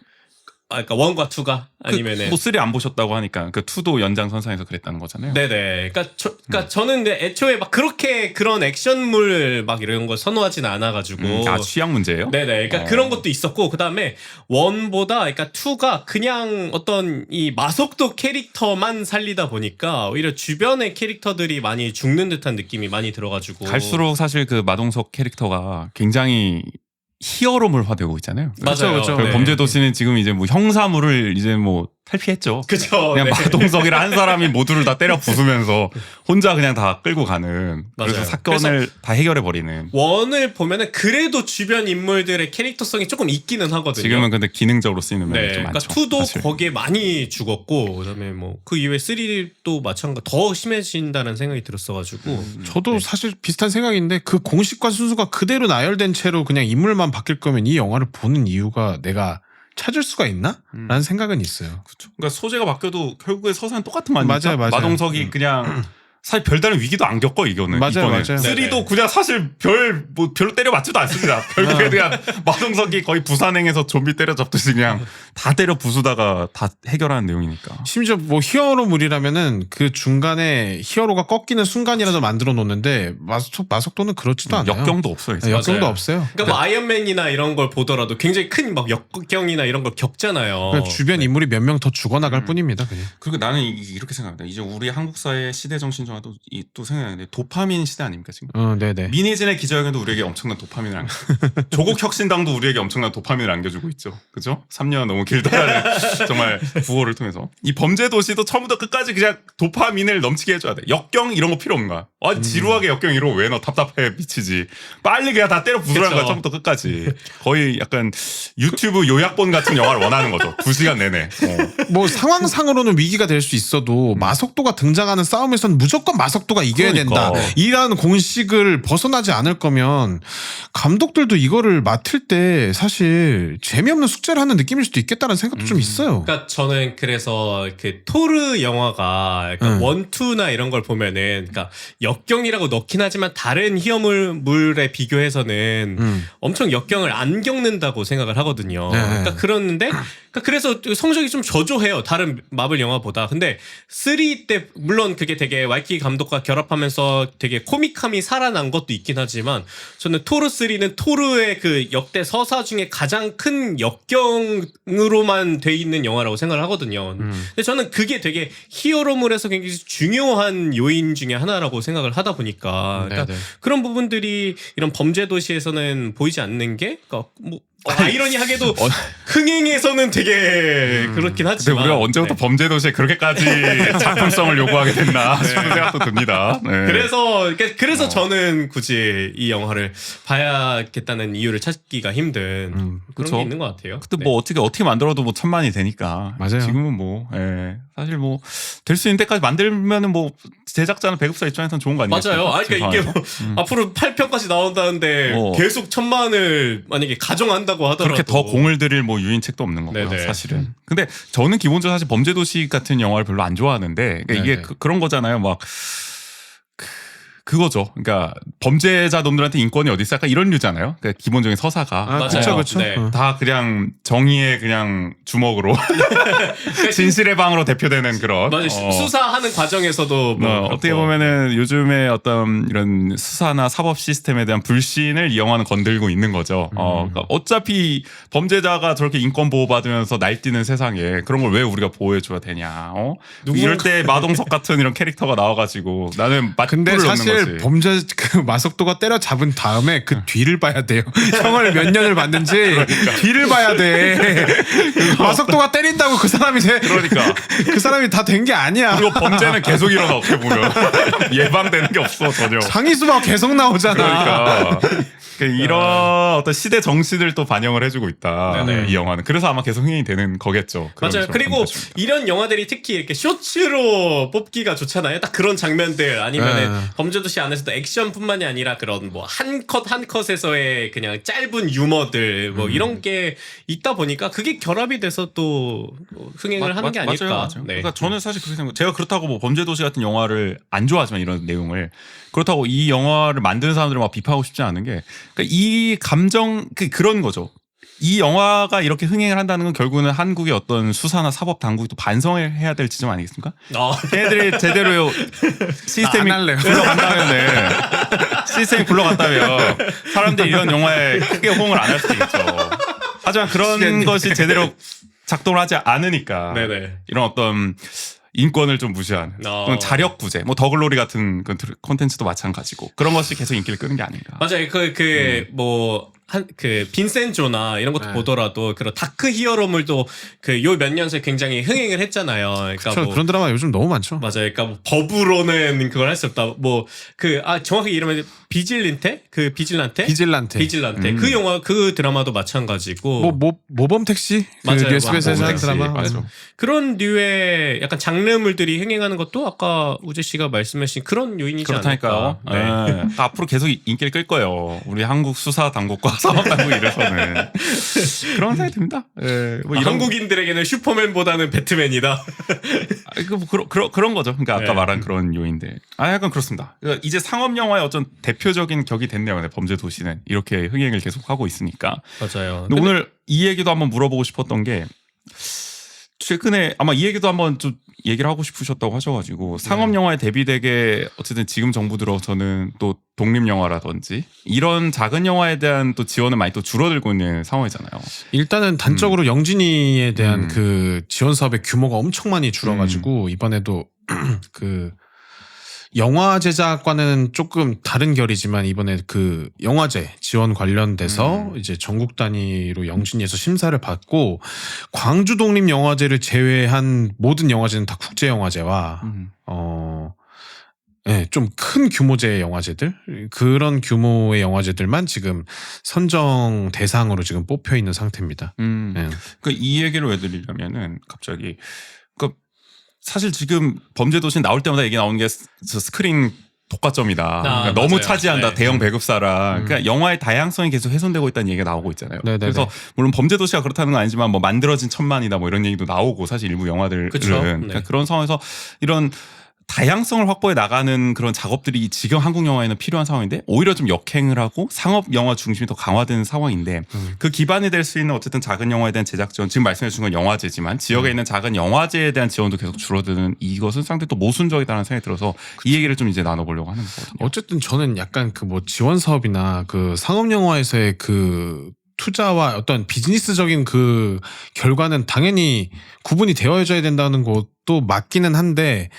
그러니까 1과 2가 아니면은 뭐 3 안 보셨다고 하니까 그 2도 연장선상에서 그랬다는 거잖아요. 네네. 그러니까 저는 근데 애초에 막 그렇게 그런 액션물 막 이런 거 선호하진 않아가지고. 취향 문제예요? 네네. 그러니까 그런 것도 있었고, 그 다음에 1보다, 그러니까 2가 그냥 어떤 이 마속도 캐릭터만 살리다 보니까 오히려 주변의 캐릭터들이 많이 죽는 듯한 느낌이 많이 들어가지고. 갈수록 사실 그 마동석 캐릭터가 굉장히 히어로물화되고 있잖아요. 맞아요. 그렇죠. 네. 범죄도시는 지금 이제 뭐 형사물을 이제 뭐 탈피했죠. 그죠. 그냥 네. 마동석이랑 한 사람이 모두를 다 때려 부수면서 혼자 그냥 다 끌고 가는 그래서 맞아요. 사건을 다 해결해 버리는. 1을 보면은 그래도 주변 인물들의 캐릭터성이 조금 있기는 하거든요. 지금은 근데 기능적으로 쓰이는 면이 네, 좀 그러니까 많죠. 2도 사실. 거기에 많이 죽었고, 그다음에 뭐 그 이후에 3도 마찬가지 더 심해진다는 생각이 들었어가지고. 저도 사실 비슷한 생각인데 그 공식과 순수가 그대로 나열된 채로 그냥 인물만 바뀔 거면 이 영화를 보는 이유가 내가 찾을 수가 있나? 라는 생각은 있어요. 그렇죠. 그러니까 소재가 바뀌어도 결국에 서사는 똑같은 말이니까. 맞아요. 마동석이 그냥 사실 별다른 위기도 안 겪어 이거는. 맞아요, 이번에. 맞아요. 3도 그냥 사실 별로 때려 맞지도 않습니다. 결국에 그냥 마동석이 거의 부산행에서 좀비 때려 잡듯이 그냥 다 때려 부수다가 다 해결하는 내용이니까. 심지어 뭐 히어로물이라면은 그 중간에 히어로가 꺾이는 순간이라도 만들어 놓는데 마속도는 그렇지도 않아요. 역경도 없어요. 이제. 네, 역경도 맞아요. 없어요. 그러니까 뭐 아이언맨이나 이런 걸 보더라도 굉장히 큰 막 역경이나 이런 걸 겪잖아요. 그냥 주변 인물이 몇 명 더 죽어나갈 뿐입니다. 그냥. 그리고 나는 이렇게 생각합니다. 이제 우리 한국 사회의 시대 정신 중에도 또 생각하는데 도파민 시대 아닙니까 지금? 네네. 민희진의 기자회견도 우리에게 엄청난 도파민을 조국 혁신당도 우리에게 엄청난 도파민을 안겨주고 있죠. 그죠? 3년 너무 길다라는 정말 구호를 통해서 이 범죄도시도 처음부터 끝까지 그냥 도파민을 넘치게 해줘야 돼. 역경 이런 거 필요 없는 거야. 지루하게 역경 이런 거 왜 넣어? 답답해 미치지. 빨리 그냥 다 때려 부수라는 거야 처음부터 끝까지. 거의 약간 유튜브 요약본 같은 영화를 원하는 거죠. 2시간 내내. 뭐 상황상으로는 위기가 될 수 있어도 마속도가 등장하는 싸움에서는 무조건 마속도가 이겨야 그러니까. 된다. 이라는 공식을 벗어나지 않을 거면 감독들도 이거를 맡을 때 사실 재미없는 숙제를 하는 느낌일 수도 있겠다는 생각도 좀 있어요. 그러니까 저는 그래서 그 토르 영화가 그러니까 1, 2나 이런 걸 보면은 그러니까 역경이라고 넣긴 하지만 다른 히어물에 비교해서는 엄청 역경을 안 겪는다고 생각을 하거든요. 네. 그러니까 그러는데 그래서 성적이 좀 저조해요. 다른 마블 영화보다. 근데 3 때 물론 그게 되게 와이키 감독과 결합하면서 되게 코믹함이 살아난 것도 있긴 하지만 저는 토르 3는 토르의 그 역대 서사 중에 가장 큰 역경으로만 돼 있는 영화라고 생각을 하거든요. 근데 저는 그게 되게 히어로물에서 굉장히 중요한 요인 중에 하나라고 생각을 하다 보니까 그러니까 네네. 그런 부분들이 이런 범죄 도시에서는 보이지 않는 게 그러니까 뭐 아이러니하게도 흥행에서는 되게 그렇긴 근데 하지만 우리가 언제부터 네. 범죄도시에 그렇게까지 작품성을 요구하게 됐나 싶은 생각도 듭니다. 네. 그래서 저는 굳이 이 영화를 봐야겠다는 이유를 찾기가 힘든 그런 그쵸. 게 있는 것 같아요. 근데 뭐 어떻게 만들어도 뭐 1000만이 되니까. 맞아요. 지금은 뭐 사실 뭐 될 수 있는 데까지 만들면은 뭐 제작자나 배급사 입장에서는 좋은 거 아니겠어요? 맞아요. 그러니까 이게 뭐 앞으로 8편까지 나온다는데 뭐. 계속 1000만을 만약에 가정한다고 하더라도 그렇게 더 공을 들일 뭐 유인책도 없는 거고요, 네네. 사실은. 근데 저는 기본적으로 사실 범죄도시 같은 영화를 별로 안 좋아하는데 그러니까 이게 네네. 그런 거잖아요. 막 그거죠. 그러니까 범죄자 놈들한테 인권이 어디 있어? 약간 이런 류잖아요. 그러니까 기본적인 서사가 맞아요. 그쵸, 그쵸. 네. 다 그냥 정의의 그냥 주먹으로 진실의 방으로 대표되는 그런. 맞아요. 수사하는 과정에서도 뭐 어떻게 그렇고. 보면은 요즘에 어떤 이런 수사나 사법 시스템에 대한 불신을 이 영화는 건들고 있는 거죠. 그러니까 어차피 범죄자가 저렇게 인권 보호받으면서 날뛰는 세상에 그런 걸 왜 우리가 보호해줘야 되냐? 이럴 때 마동석 같은 이런 캐릭터가 나와가지고 나는 근데 맞불을 넣는 사실 거지. 범죄 그 마석도가 때려 잡은 다음에 그 뒤를 봐야 돼요. 형을 몇 년을 받는지 뒤를 봐야 돼. 마석도가 때린다고 그 사람이 그러니까. 그 사람이 다 된 게 아니야. 그리고 범죄는 계속 일어나 어떻게 보면 예방되는 게 없어 전혀. 상위수가 계속 나오잖아. 그러니까 이런 어떤 시대 정신을 또 반영을 해주고 있다. 네네. 이 영화는. 그래서 아마 계속 흥행이 되는 거겠죠. 그런 맞아요. 좀 그리고 감사합니다. 이런 영화들이 특히 이렇게 쇼츠로 뽑기가 좋잖아요. 딱 그런 장면들 아니면은 네. 범죄도시 안에서도 액션뿐만이 아니라 그런 뭐 한 컷에서의 그냥 짧은 유머들 뭐 이런 게 있다 보니까 그게 결합이 돼서 또 흥행을 하는 게 아닐까. 맞아요. 네. 그러니까 저는 사실 그렇게 생각. 제가 그렇다고 뭐 범죄도시 같은 영화를 안 좋아하지만 이런 내용을 그렇다고 이 영화를 만드는 사람들을 막 비판하고 싶지 않은 게 그러니까 이 감정 그런 거죠. 이 영화가 이렇게 흥행을 한다는 건 결국은 한국의 어떤 수사나 사법 당국이 또 반성을 해야 될 지점 아니겠습니까? 걔네들이 제대로 시스템이 안 할래요. 굴러간다면 시스템이 굴러갔다면 사람들이 이런 영화에 크게 호응을 안 할 수도 있죠. 하지만 그런 것이 제대로 작동을 하지 않으니까 네네. 이런 어떤 인권을 좀 무시하는 또는 자력 부재, 뭐 더글로리 같은 콘텐츠도 마찬가지고 그런 것이 계속 인기를 끄는 게 아닌가. 맞아요. 그 빈센조나 이런 것도 네. 보더라도 그런 다크 히어로물도 그 요 몇 년 새에 굉장히 흥행을 했잖아요. 그러니까 그쵸, 그런 드라마 요즘 너무 많죠. 맞아요. 그러니까 뭐 법으로는 그걸 할 수 없다. 뭐 정확히 이름은 비질란테? 비질란테. 그 영화 그 드라마도 마찬가지고 모범 택시 맞아요. 그 SBS에서 모범 한 택시. 드라마. 맞아. 그런 류의 약간 장르물들이 흥행하는 것도 아까 우재 씨가 말씀하신 그런 요인이지 그렇다니까요. 않을까. 네. 앞으로 계속 인기를 끌 거예요. 우리 한국 수사 당국과 사법 당국 이래서는 그런 생각이 듭니다. 뭐 이런 한국인들에게는 슈퍼맨보다는 배트맨이다. 그런 거죠. 그러니까 아까 네. 말한 그런 요인들. 약간 그렇습니다. 그러니까 이제 상업 영화의 어떤 대표적인 격이 됐네요. 범죄 도시는 이렇게 흥행을 계속 하고 있으니까. 맞아요. 근데 오늘 이 얘기도 한번 물어보고 싶었던 게 최근에 아마 이 얘기도 한번 좀 얘기를 하고 싶으셨다고 하셔가지고 상업 영화에 대비되게 어쨌든 지금 정부 들어서는 또 독립 영화라든지 이런 작은 영화에 대한 또 지원을 많이 또 줄어들고 있는 상황이잖아요. 일단은 단적으로 영진이에 대한 그 지원 사업의 규모가 엄청 많이 줄어가지고 이번에도 그 영화 제작과는 조금 다른 결이지만 이번에 그 영화제 지원 관련돼서 이제 전국 단위로 영진이에서 심사를 받고 광주 독립 영화제를 제외한 모든 영화제는 다 국제 영화제와 네, 좀 큰 규모제의 영화제들 그런 규모의 영화제들만 지금 선정 대상으로 지금 뽑혀 있는 상태입니다. 네. 이 얘기를 왜 드리려면은 갑자기 사실 지금 범죄도시 나올 때마다 얘기 나오는 게 스크린 독과점이다. 그러니까 너무 맞아요. 차지한다. 네. 대형 배급사라. 그러니까 영화의 다양성이 계속 훼손되고 있다는 얘기가 나오고 있잖아요. 네네네. 그래서 물론 범죄도시가 그렇다는 건 아니지만 뭐 만들어진 1000만이다 뭐 이런 얘기도 나오고 사실 일부 영화들은 그쵸. 그러니까 네. 그런 상황에서 이런 다양성을 확보해 나가는 그런 작업들이 지금 한국 영화에는 필요한 상황인데 오히려 좀 역행을 하고 상업 영화 중심이 더 강화되는 상황인데 그 기반이 될 수 있는 어쨌든 작은 영화에 대한 제작 지원 지금 말씀해 주신 건 영화제지만 지역에 있는 작은 영화제에 대한 지원도 계속 줄어드는 이것은 상당히 또 모순적이다는 생각이 들어서 이 얘기를 좀 이제 나눠보려고 하는 거거든요. 어쨌든 저는 약간 그 뭐 지원 사업이나 그 상업 영화에서의 그 투자와 어떤 비즈니스적인 그 결과는 당연히 구분이 되어져야 된다는 것도 맞기는 한데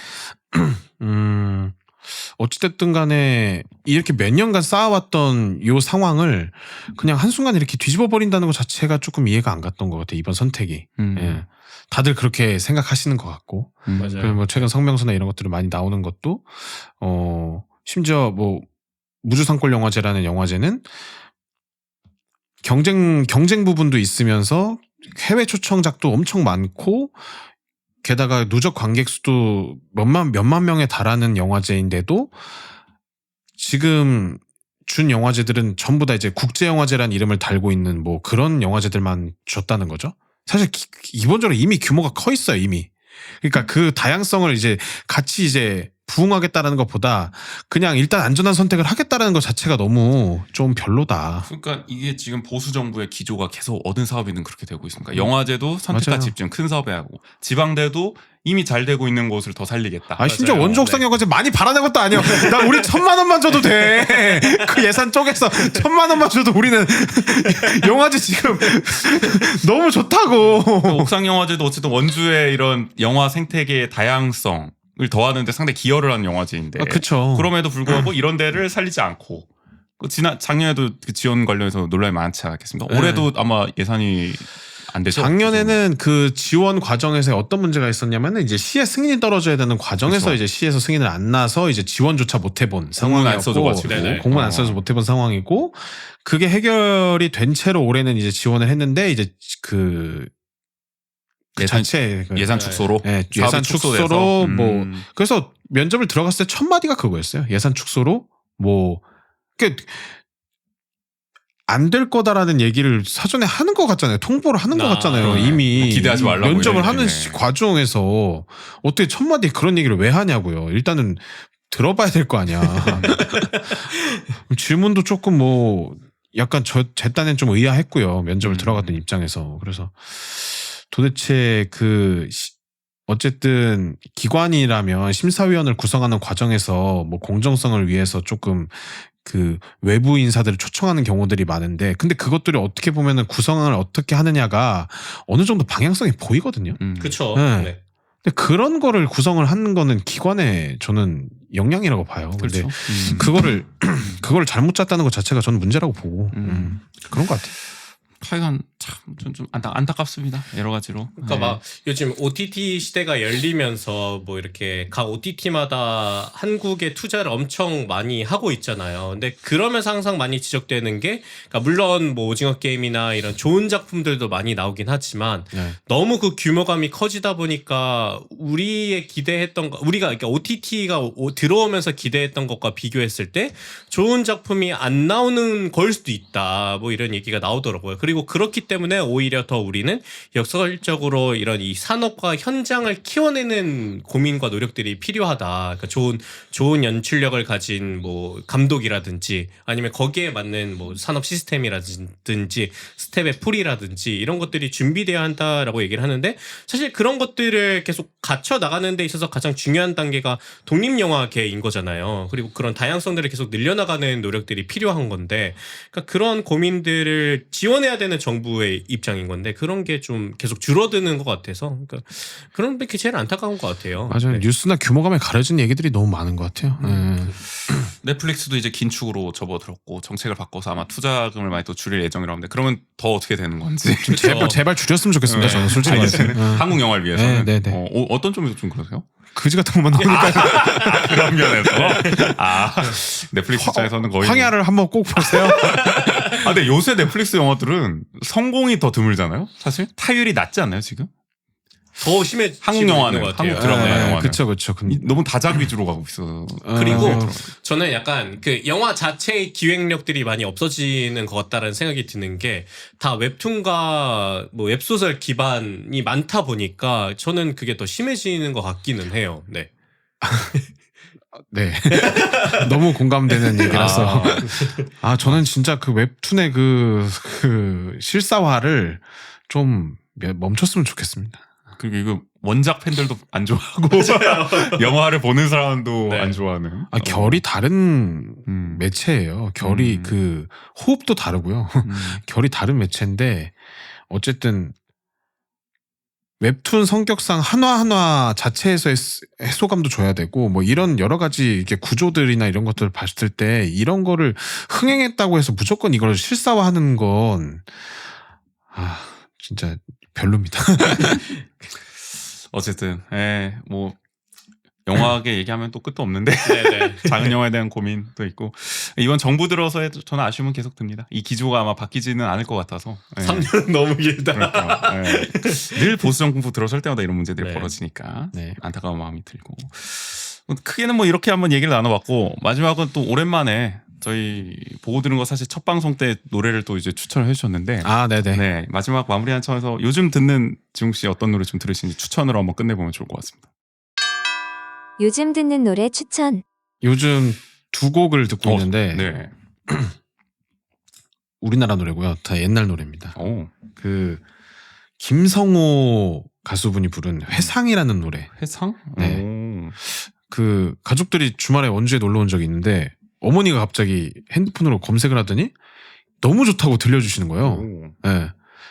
어찌됐든 간에 이렇게 몇 년간 쌓아왔던 요 상황을 그냥 한순간 이렇게 뒤집어 버린다는 것 자체가 조금 이해가 안 갔던 것 같아요. 이번 선택이. 예. 다들 그렇게 생각하시는 것 같고. 맞아요. 그리고 뭐 최근 성명서나 이런 것들이 많이 나오는 것도 심지어 뭐 무주상권 영화제라는 영화제는 경쟁 부분도 있으면서 해외 초청작도 엄청 많고 게다가 누적 관객 수도 몇만 명에 달하는 영화제인데도 지금 준 영화제들은 전부 다 이제 국제 영화제란 이름을 달고 있는 뭐 그런 영화제들만 줬다는 거죠. 사실 기본적으로 이미 규모가 커 있어요, 이미. 그러니까 그 다양성을 이제 같이 이제 부응하겠다라는 것보다 그냥 일단 안전한 선택을 하겠다라는 것 자체가 너무 좀 별로다. 그러니까 이게 지금 보수 정부의 기조가 계속 어느 사업이든 그렇게 되고 있습니다. 영화제도 선택과 맞아요. 집중 큰 사업에 하고 지방대도 이미 잘 되고 있는 곳을 더 살리겠다. 아 심지어 맞아요. 원조옥상 영화제 많이 바라는 것도 아니야. 나 우리 1,000만 원만 줘도 돼. 그 예산 쪼개서 1,000만 원만 줘도 우리는 영화제 지금 너무 좋다고. 옥상 영화제도 어쨌든 원주의 이런 영화 생태계의 다양성을 더하는데 상당히 기여를 하는 영화제인데. 아, 그쵸. 그럼에도 불구하고 이런 데를 살리지 않고 작년에도 그 지원 관련해서 논란이 많지 않았겠습니까? 네. 올해도 아마 예산이 안 되죠. 작년에는 그 지원 과정에서 어떤 문제가 있었냐면은 이제 시의 승인이 떨어져야 되는 과정에서 그렇죠. 이제 시에서 승인을 안 나서 이제 지원조차 못 해본 공문 안 상황이었고 써줘가지고. 네네. 공문 안 써서 못 해본 상황이고 그게 해결이 된 채로 올해는 이제 지원을 했는데 이제 그 예산 자체 그 예산 축소로 예, 사업이 예산 축소돼서. 축소로 뭐 그래서 면접을 들어갔을 때 첫 마디가 그거였어요. 예산 축소로 뭐 안 될 거다라는 얘기를 사전에 하는 것 같잖아요. 통보를 하는 것 같잖아요. 그러네. 이미 뭐 기대하지 말라고 면접을 이런 하는 얘기네. 과정에서 어떻게 첫 마디 그런 얘기를 왜 하냐고요. 일단은 들어봐야 될 거 아니야. 질문도 조금 뭐 약간 제 딴엔 좀 의아했고요. 면접을 들어갔던 입장에서. 그래서 도대체 어쨌든 기관이라면 심사위원을 구성하는 과정에서 뭐 공정성을 위해서 조금 그 외부 인사들을 초청하는 경우들이 많은데 근데 그것들이 어떻게 보면은 구성을 어떻게 하느냐가 어느 정도 방향성이 보이거든요. 그쵸. 네. 네. 근데 그런 거를 구성을 하는 거는 기관의 저는 역량이라고 봐요. 근데 그렇죠. 그거를 잘못 짰다는 것 자체가 저는 문제라고 보고 그런 것 같아요. 하여간 좀 안타깝습니다. 여러 가지로. 그러니까 네. 막 요즘 OTT 시대가 열리면서 뭐 이렇게 각 OTT마다 한국에 투자를 엄청 많이 하고 있잖아요. 근데 그러면서 항상 많이 지적되는 게 그러니까 물론 뭐 오징어 게임이나 이런 좋은 작품들도 많이 나오긴 하지만 네. 너무 그 규모감이 커지다 보니까 우리의 기대했던 거 우리가 그러니까 OTT가 들어오면서 기대했던 것과 비교했을 때 좋은 작품이 안 나오는 걸 수도 있다. 뭐 이런 얘기가 나오더라고요. 그리고 그렇기 때문에 오히려 더 우리는 역설적으로 이런 이 산업과 현장을 키워내는 고민과 노력들이 필요하다. 그러니까 좋은 연출력을 가진 뭐 감독이라든지 아니면 거기에 맞는 뭐 산업 시스템이라든지 스텝의 풀이라든지 이런 것들이 준비돼야 한다라고 얘기를 하는데 사실 그런 것들을 계속 갖춰 나가는 데 있어서 가장 중요한 단계가 독립영화계인 거잖아요. 그리고 그런 다양성들을 계속 늘려나가는 노력들이 필요한 건데 그러니까 그런 고민들을 지원해야 되는 정부의 입장인 건데 그런 게 좀 계속 줄어드는 것 같아서 그러니까 그런 게 제일 안타까운 것 같아요. 맞아요. 네. 뉴스나 규모감에 가려진 얘기들이 너무 많은 것 같아요. 넷플릭스도 이제 긴축으로 접어들었고 정책을 바꿔서 아마 투자금을 많이 또 줄일 예정이라고 하는데 그러면 더 어떻게 되는 건지. 제발 줄였으면 좋겠습니다. 네. 저는 솔직히 알겠습니다. 말해서. 한국 영화를 위해서는 네, 네, 네. 어떤 점에서 좀 그러세요? 그지 같은 것만 나오니까 그런 면에서 넷플릭스 입장에서는 거의 황야를 한번 꼭 보세요. 근데 요새 넷플릭스 영화들은 성공이 더 드물잖아요. 사실 타율이 낮지 않나요 지금? 더 심해 한국 영화는 한국 드라마 영화는 그렇죠. 너무 다작 위주로 가고 있어. 그리고 저는 약간 그 영화 자체의 기획력들이 많이 없어지는 것 같다라는 생각이 드는 게 다 웹툰과 뭐 웹소설 기반이 많다 보니까 저는 그게 더 심해지는 것 같기는 해요. 네. 네. 너무 공감되는 얘기라서. 저는 진짜 그 웹툰의 그 실사화를 좀 멈췄으면 좋겠습니다. 그리고 이거 원작 팬들도 안 좋아하고 영화를 보는 사람도 네. 안 좋아하는. 결이 다른 매체예요. 결이 음. 그 호흡도 다르고요. 결이 다른 매체인데 어쨌든 웹툰 성격상 한화 자체에서의 해소감도 줘야 되고 뭐 이런 여러 가지 이게 구조들이나 이런 것들을 봤을 때 이런 거를 흥행했다고 해서 무조건 이걸 실사화하는 건 진짜 별로입니다. 어쨌든 뭐 영화계 얘기하면 또 끝도 없는데 네네. 작은 영화에 대한 고민도 있고 이번 정부 들어서의 저는 아쉬움은 계속 듭니다. 이 기조가 아마 바뀌지는 않을 것 같아서 3년은 너무 길다. 그러니까, 늘 보수 정부 들어설 때마다 이런 문제들이 네. 벌어지니까 네. 안타까운 마음이 들고 크게는 뭐 이렇게 한번 얘기를 나눠봤고 마지막은 또 오랜만에 저희 보고 들은 거 사실 첫 방송 때 노래를 또 이제 추천을 해주셨는데 네네. 네, 마지막 마무리한 차원에서 요즘 듣는 지웅 씨 어떤 노래 좀 들으시는지 추천으로 한번 끝내보면 좋을 것 같습니다. 요즘 듣는 노래 추천. 요즘 두 곡을 듣고 있는데 네. 우리나라 노래고요. 다 옛날 노래입니다. 오, 그 김성호 가수분이 부른 회상이라는 노래. 회상? 네. 오. 그 가족들이 주말에 원주에 놀러 온 적이 있는데 어머니가 갑자기 핸드폰으로 검색을 하더니 너무 좋다고 들려주시는 거예요. 오. 네.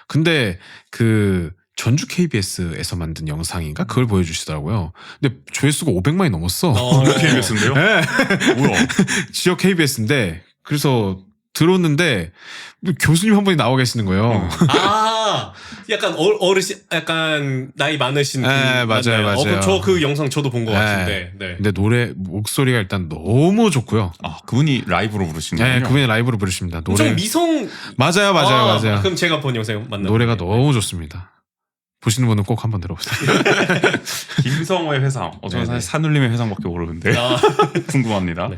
근데 그 전주 KBS에서 만든 영상인가 그걸 보여주시더라고요. 근데 조회수가 500만이 넘었어. KBS인데요? 네. 뭐야? 지역 KBS인데 그래서 들었는데 교수님 한 분이 나와 계시는 거예요. 약간 어르신, 약간 나이 많으신 분. 네, 맞아요, 맞아요. 저 그 영상 저도 본 것 네. 같은데. 네. 근데 노래 목소리가 일단 너무 좋고요. 그분이 라이브로 부르시는 네, 거예요? 그분이 라이브로 부르십니다. 엄청 노래 미성. 맞아요. 그럼 제가 본 영상 맞나? 노래가 너무 좋습니다. 보시는 분은 꼭 한번 들어보세요. 김성호의 회상. 저는 네네. 사실 산울림의 회상밖에 모르는데 궁금합니다. 네.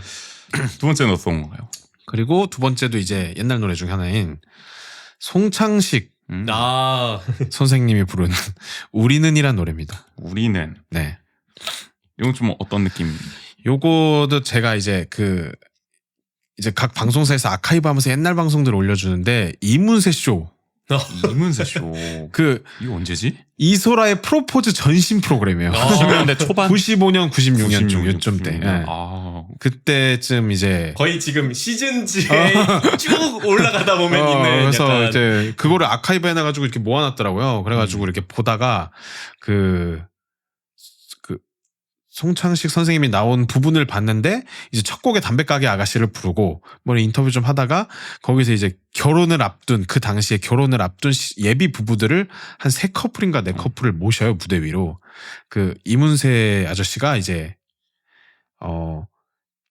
두 번째는 어떤 건가요? 그리고 두 번째도 이제 옛날 노래 중 하나인 송창식 선생님이 부른 우리는이란 노래입니다. 우리는. 네. 이건 좀 어떤 느낌? 요거도 제가 이제 이제 각 방송사에서 아카이브 하면서 옛날 방송들을 올려주는데 이문세 쇼. 이문세 쇼. 이거 언제지? 이소라의 프로포즈 전신 프로그램이에요. 90년대 초반? 95년, 96년 요쯤 때. 96년. 네. 그때쯤 이제 거의 지금 시즌지에 쭉 올라가다 보면 있는. 그래서 약간 이제 그거를 아카이브 해놔가지고 이렇게 모아놨더라고요. 그래가지고 이렇게 보다가 그 송창식 선생님이 나온 부분을 봤는데 이제 첫 곡에 담배가게 아가씨를 부르고 뭐 인터뷰 좀 하다가 거기서 이제 결혼을 앞둔 그 당시에 결혼을 앞둔 예비 부부들을 한 3커플인가 4커플을 모셔요 무대 위로. 그 이문세 아저씨가 이제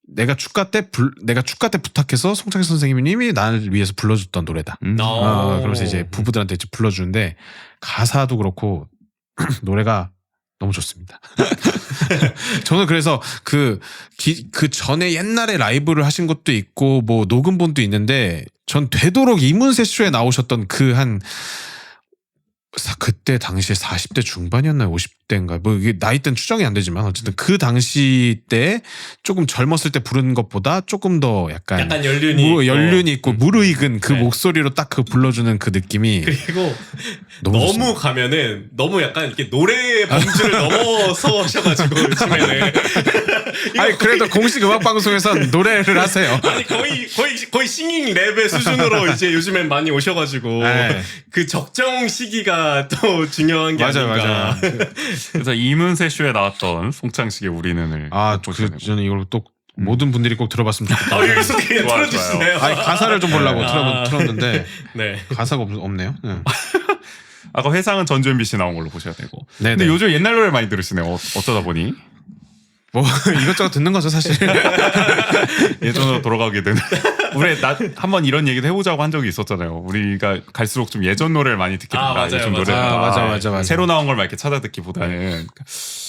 내가 축가 때 부탁해서 송창식 선생님이 나를 위해서 불러줬던 노래다. 그러면서 이제 부부들한테 이제 불러주는데 가사도 그렇고 노래가 너무 좋습니다. 저는 그래서 그 전에 옛날에 라이브를 하신 것도 있고 뭐 녹음본도 있는데 전 되도록 이문세 쇼에 나오셨던 그때 당시에 40대 중반이었나요? 50대인가? 뭐 이게 나이대는 추정이 안 되지만 어쨌든 그 당시 때 조금 젊었을 때 부르는 것보다 조금 더 약간 연륜이 있고 무르익은 그 목소리로 딱 그 불러주는 그 느낌이 그리고 너무 가면은 너무 약간 이렇게 노래 범주를 넘어서 하셔가지고 요즘에는 아니 그래도 공식 음악 방송에선 노래를 하세요. 아니 거의 싱잉 랩의 수준으로 이제 요즘엔 많이 오셔가지고 그 적정 시기가 또 중요한 게 아닌가. 맞아요. 그래서 이문세 쇼에 나왔던 송창식의 우리는을 저는 이걸 또 모든 분들이 꼭 들어봤으면 좋겠다. 여기서 그냥 틀어주시네요. 아니 가사를 좀 보려고 틀었는데 네. 가사가 없네요. 아까 회상은 전주 MBC 나온 걸로 보셔야 되고. 네네. 근데 요즘 옛날 노래 많이 들으시네요. 어쩌다 보니. 뭐 이것저것 듣는 거죠 사실. 예전으로 돌아가게 되는. 우리 한번 이런 얘기도 해보자고 한 적이 있었잖아요. 우리가 갈수록 좀 예전 노래를 많이 듣게 된다. 맞아요, 요즘 맞아요. 노래가. 맞아. 새로 나온 걸 막 이렇게 찾아 듣기보다는.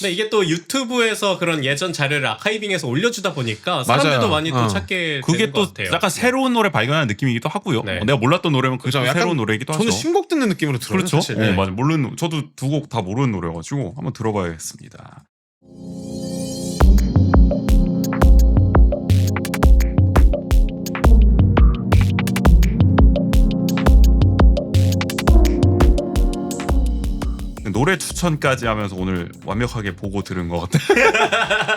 근데 이게 또 유튜브에서 그런 예전 자료를 아카이빙해서 올려주다 보니까 사람들도 맞아요. 많이 또 찾게 그게 되는 또 것 같아요. 약간 새로운 노래 발견하는 느낌이기도 하고요. 네. 내가 몰랐던 노래면 그죠. 약간 새로운 노래이기도 하죠. 저는 신곡 듣는 느낌으로 들어요. 그렇죠. 사실. 맞아. 저도 두 곡 다 모르는 노래여가지고 한번 들어봐야겠습니다. 노래 추천까지 하면서 오늘 완벽하게 보고 들은 것 같아요.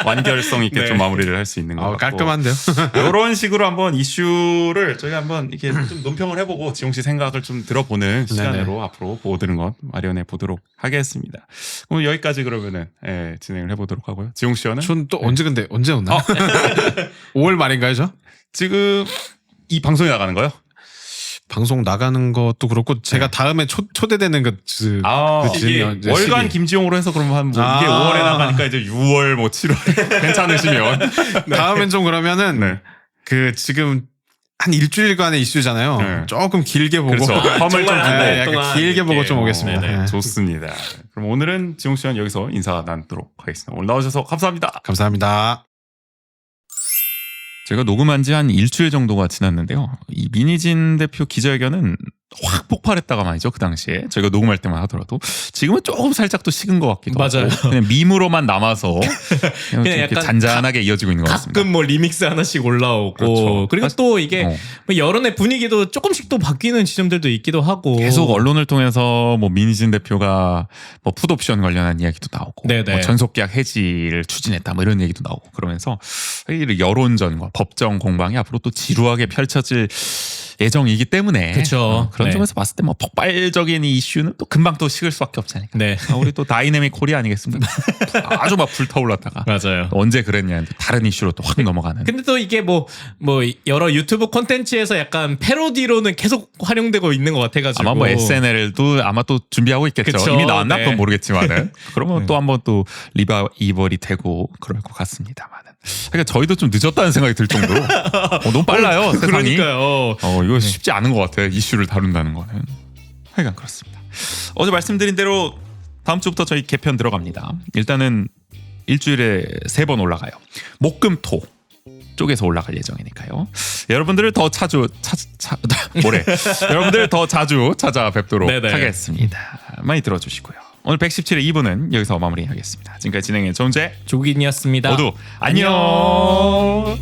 완결성 있게 네. 좀 마무리를 할 수 있는 것 같고. 깔끔한데요. 이런 식으로 한번 이슈를 저희가 한번 이렇게 좀 논평을 해보고 지용 씨 생각을 좀 들어보는 시간으로 앞으로 보고 들은 것 마련해 보도록 하겠습니다. 오늘 여기까지 그러면은 진행을 해보도록 하고요. 지용 씨와는 전 또 언제 오나? 5월 말인가요, 저? 지금 이 방송에 나가는 거요? 방송 나가는 것도 그렇고 제가 다음에 초대되는 그 이게 이제 월간 시기. 김지용으로 해서 그러면 한 뭐 이게 5월에 나가니까 이제 6월 뭐 7월 괜찮으시면 다음엔 좀 그러면은 네. 그 지금 한 일주일간의 이슈잖아요. 네. 조금 길게 보고 그렇죠. 텀을 좀 정말 한 두고 달 약간 동안 길게 보고 이렇게. 좀 오겠습니다. 네네. 네. 좋습니다. 그럼 오늘은 지용 씨와 여기서 인사 나누도록 하겠습니다. 오늘 나오셔서 감사합니다. 감사합니다. 제가 녹음한 지 한 일주일 정도가 지났는데요. 이 민희진 대표 기자회견은 확 폭발했다가 말이죠. 그 당시에 저희가 녹음할 때만 하더라도 지금은 조금 살짝 또 식은 것 같기도 맞아요. 하고 그냥 밈으로만 남아서 그냥 좀 이렇게 약간 잔잔하게 이어지고 있는 것 같습니다. 가끔 뭐 리믹스 하나씩 올라오고 그렇죠. 그리고 또 이게 어. 뭐 여론의 분위기도 조금씩 또 바뀌는 지점들도 있기도 하고 계속 언론을 통해서 뭐 민희진 대표가 뭐 풋옵션 관련한 이야기도 나오고 네네. 뭐 전속계약 해지를 추진했다 뭐 이런 얘기도 나오고 그러면서 이 여론전과 법정 공방이 앞으로 또 지루하게 펼쳐질 예정이기 때문에 그쵸. 그런 네. 점에서 봤을 때 뭐 폭발적인 이 이슈는 또 금방 또 식을 수밖에 없잖아요. 네. 우리 또 다이내믹 코리아 아니겠습니까? 아주 막 불타올랐다가 맞아요. 또 언제 그랬냐는데 다른 이슈로 또 확 넘어가는. 근데 또 이게 뭐 여러 유튜브 콘텐츠에서 약간 패러디로는 계속 활용되고 있는 것 같아가지고 아마 뭐 SNL도 아마 또 준비하고 있겠죠. 그쵸, 이미 나왔나? 네. 그건 모르겠지만은. 그러면 또 한번 또 리바이벌이 되고 그럴 것 같습니다만은. 그러니까 저희도 좀 늦었다는 생각이 들 정도로 너무 빨라요. 세상이. 그러니까요. 이거 쉽지 않은 것 같아요. 이슈를 다룬다는 거는. 하여간 그렇습니다. 어제 말씀드린 대로 다음 주부터 저희 개편 들어갑니다. 일단은 일주일에 3번 올라가요. 목금토 쪽에서 올라갈 예정이니까요. 여러분들을 더 여러분들 더 자주 찾아뵙도록 네네. 하겠습니다. 많이 들어주시고요. 오늘 117회 2부는 여기서 마무리하겠습니다. 지금까지 진행의 정재 조gin이었습니다. 모두 안녕.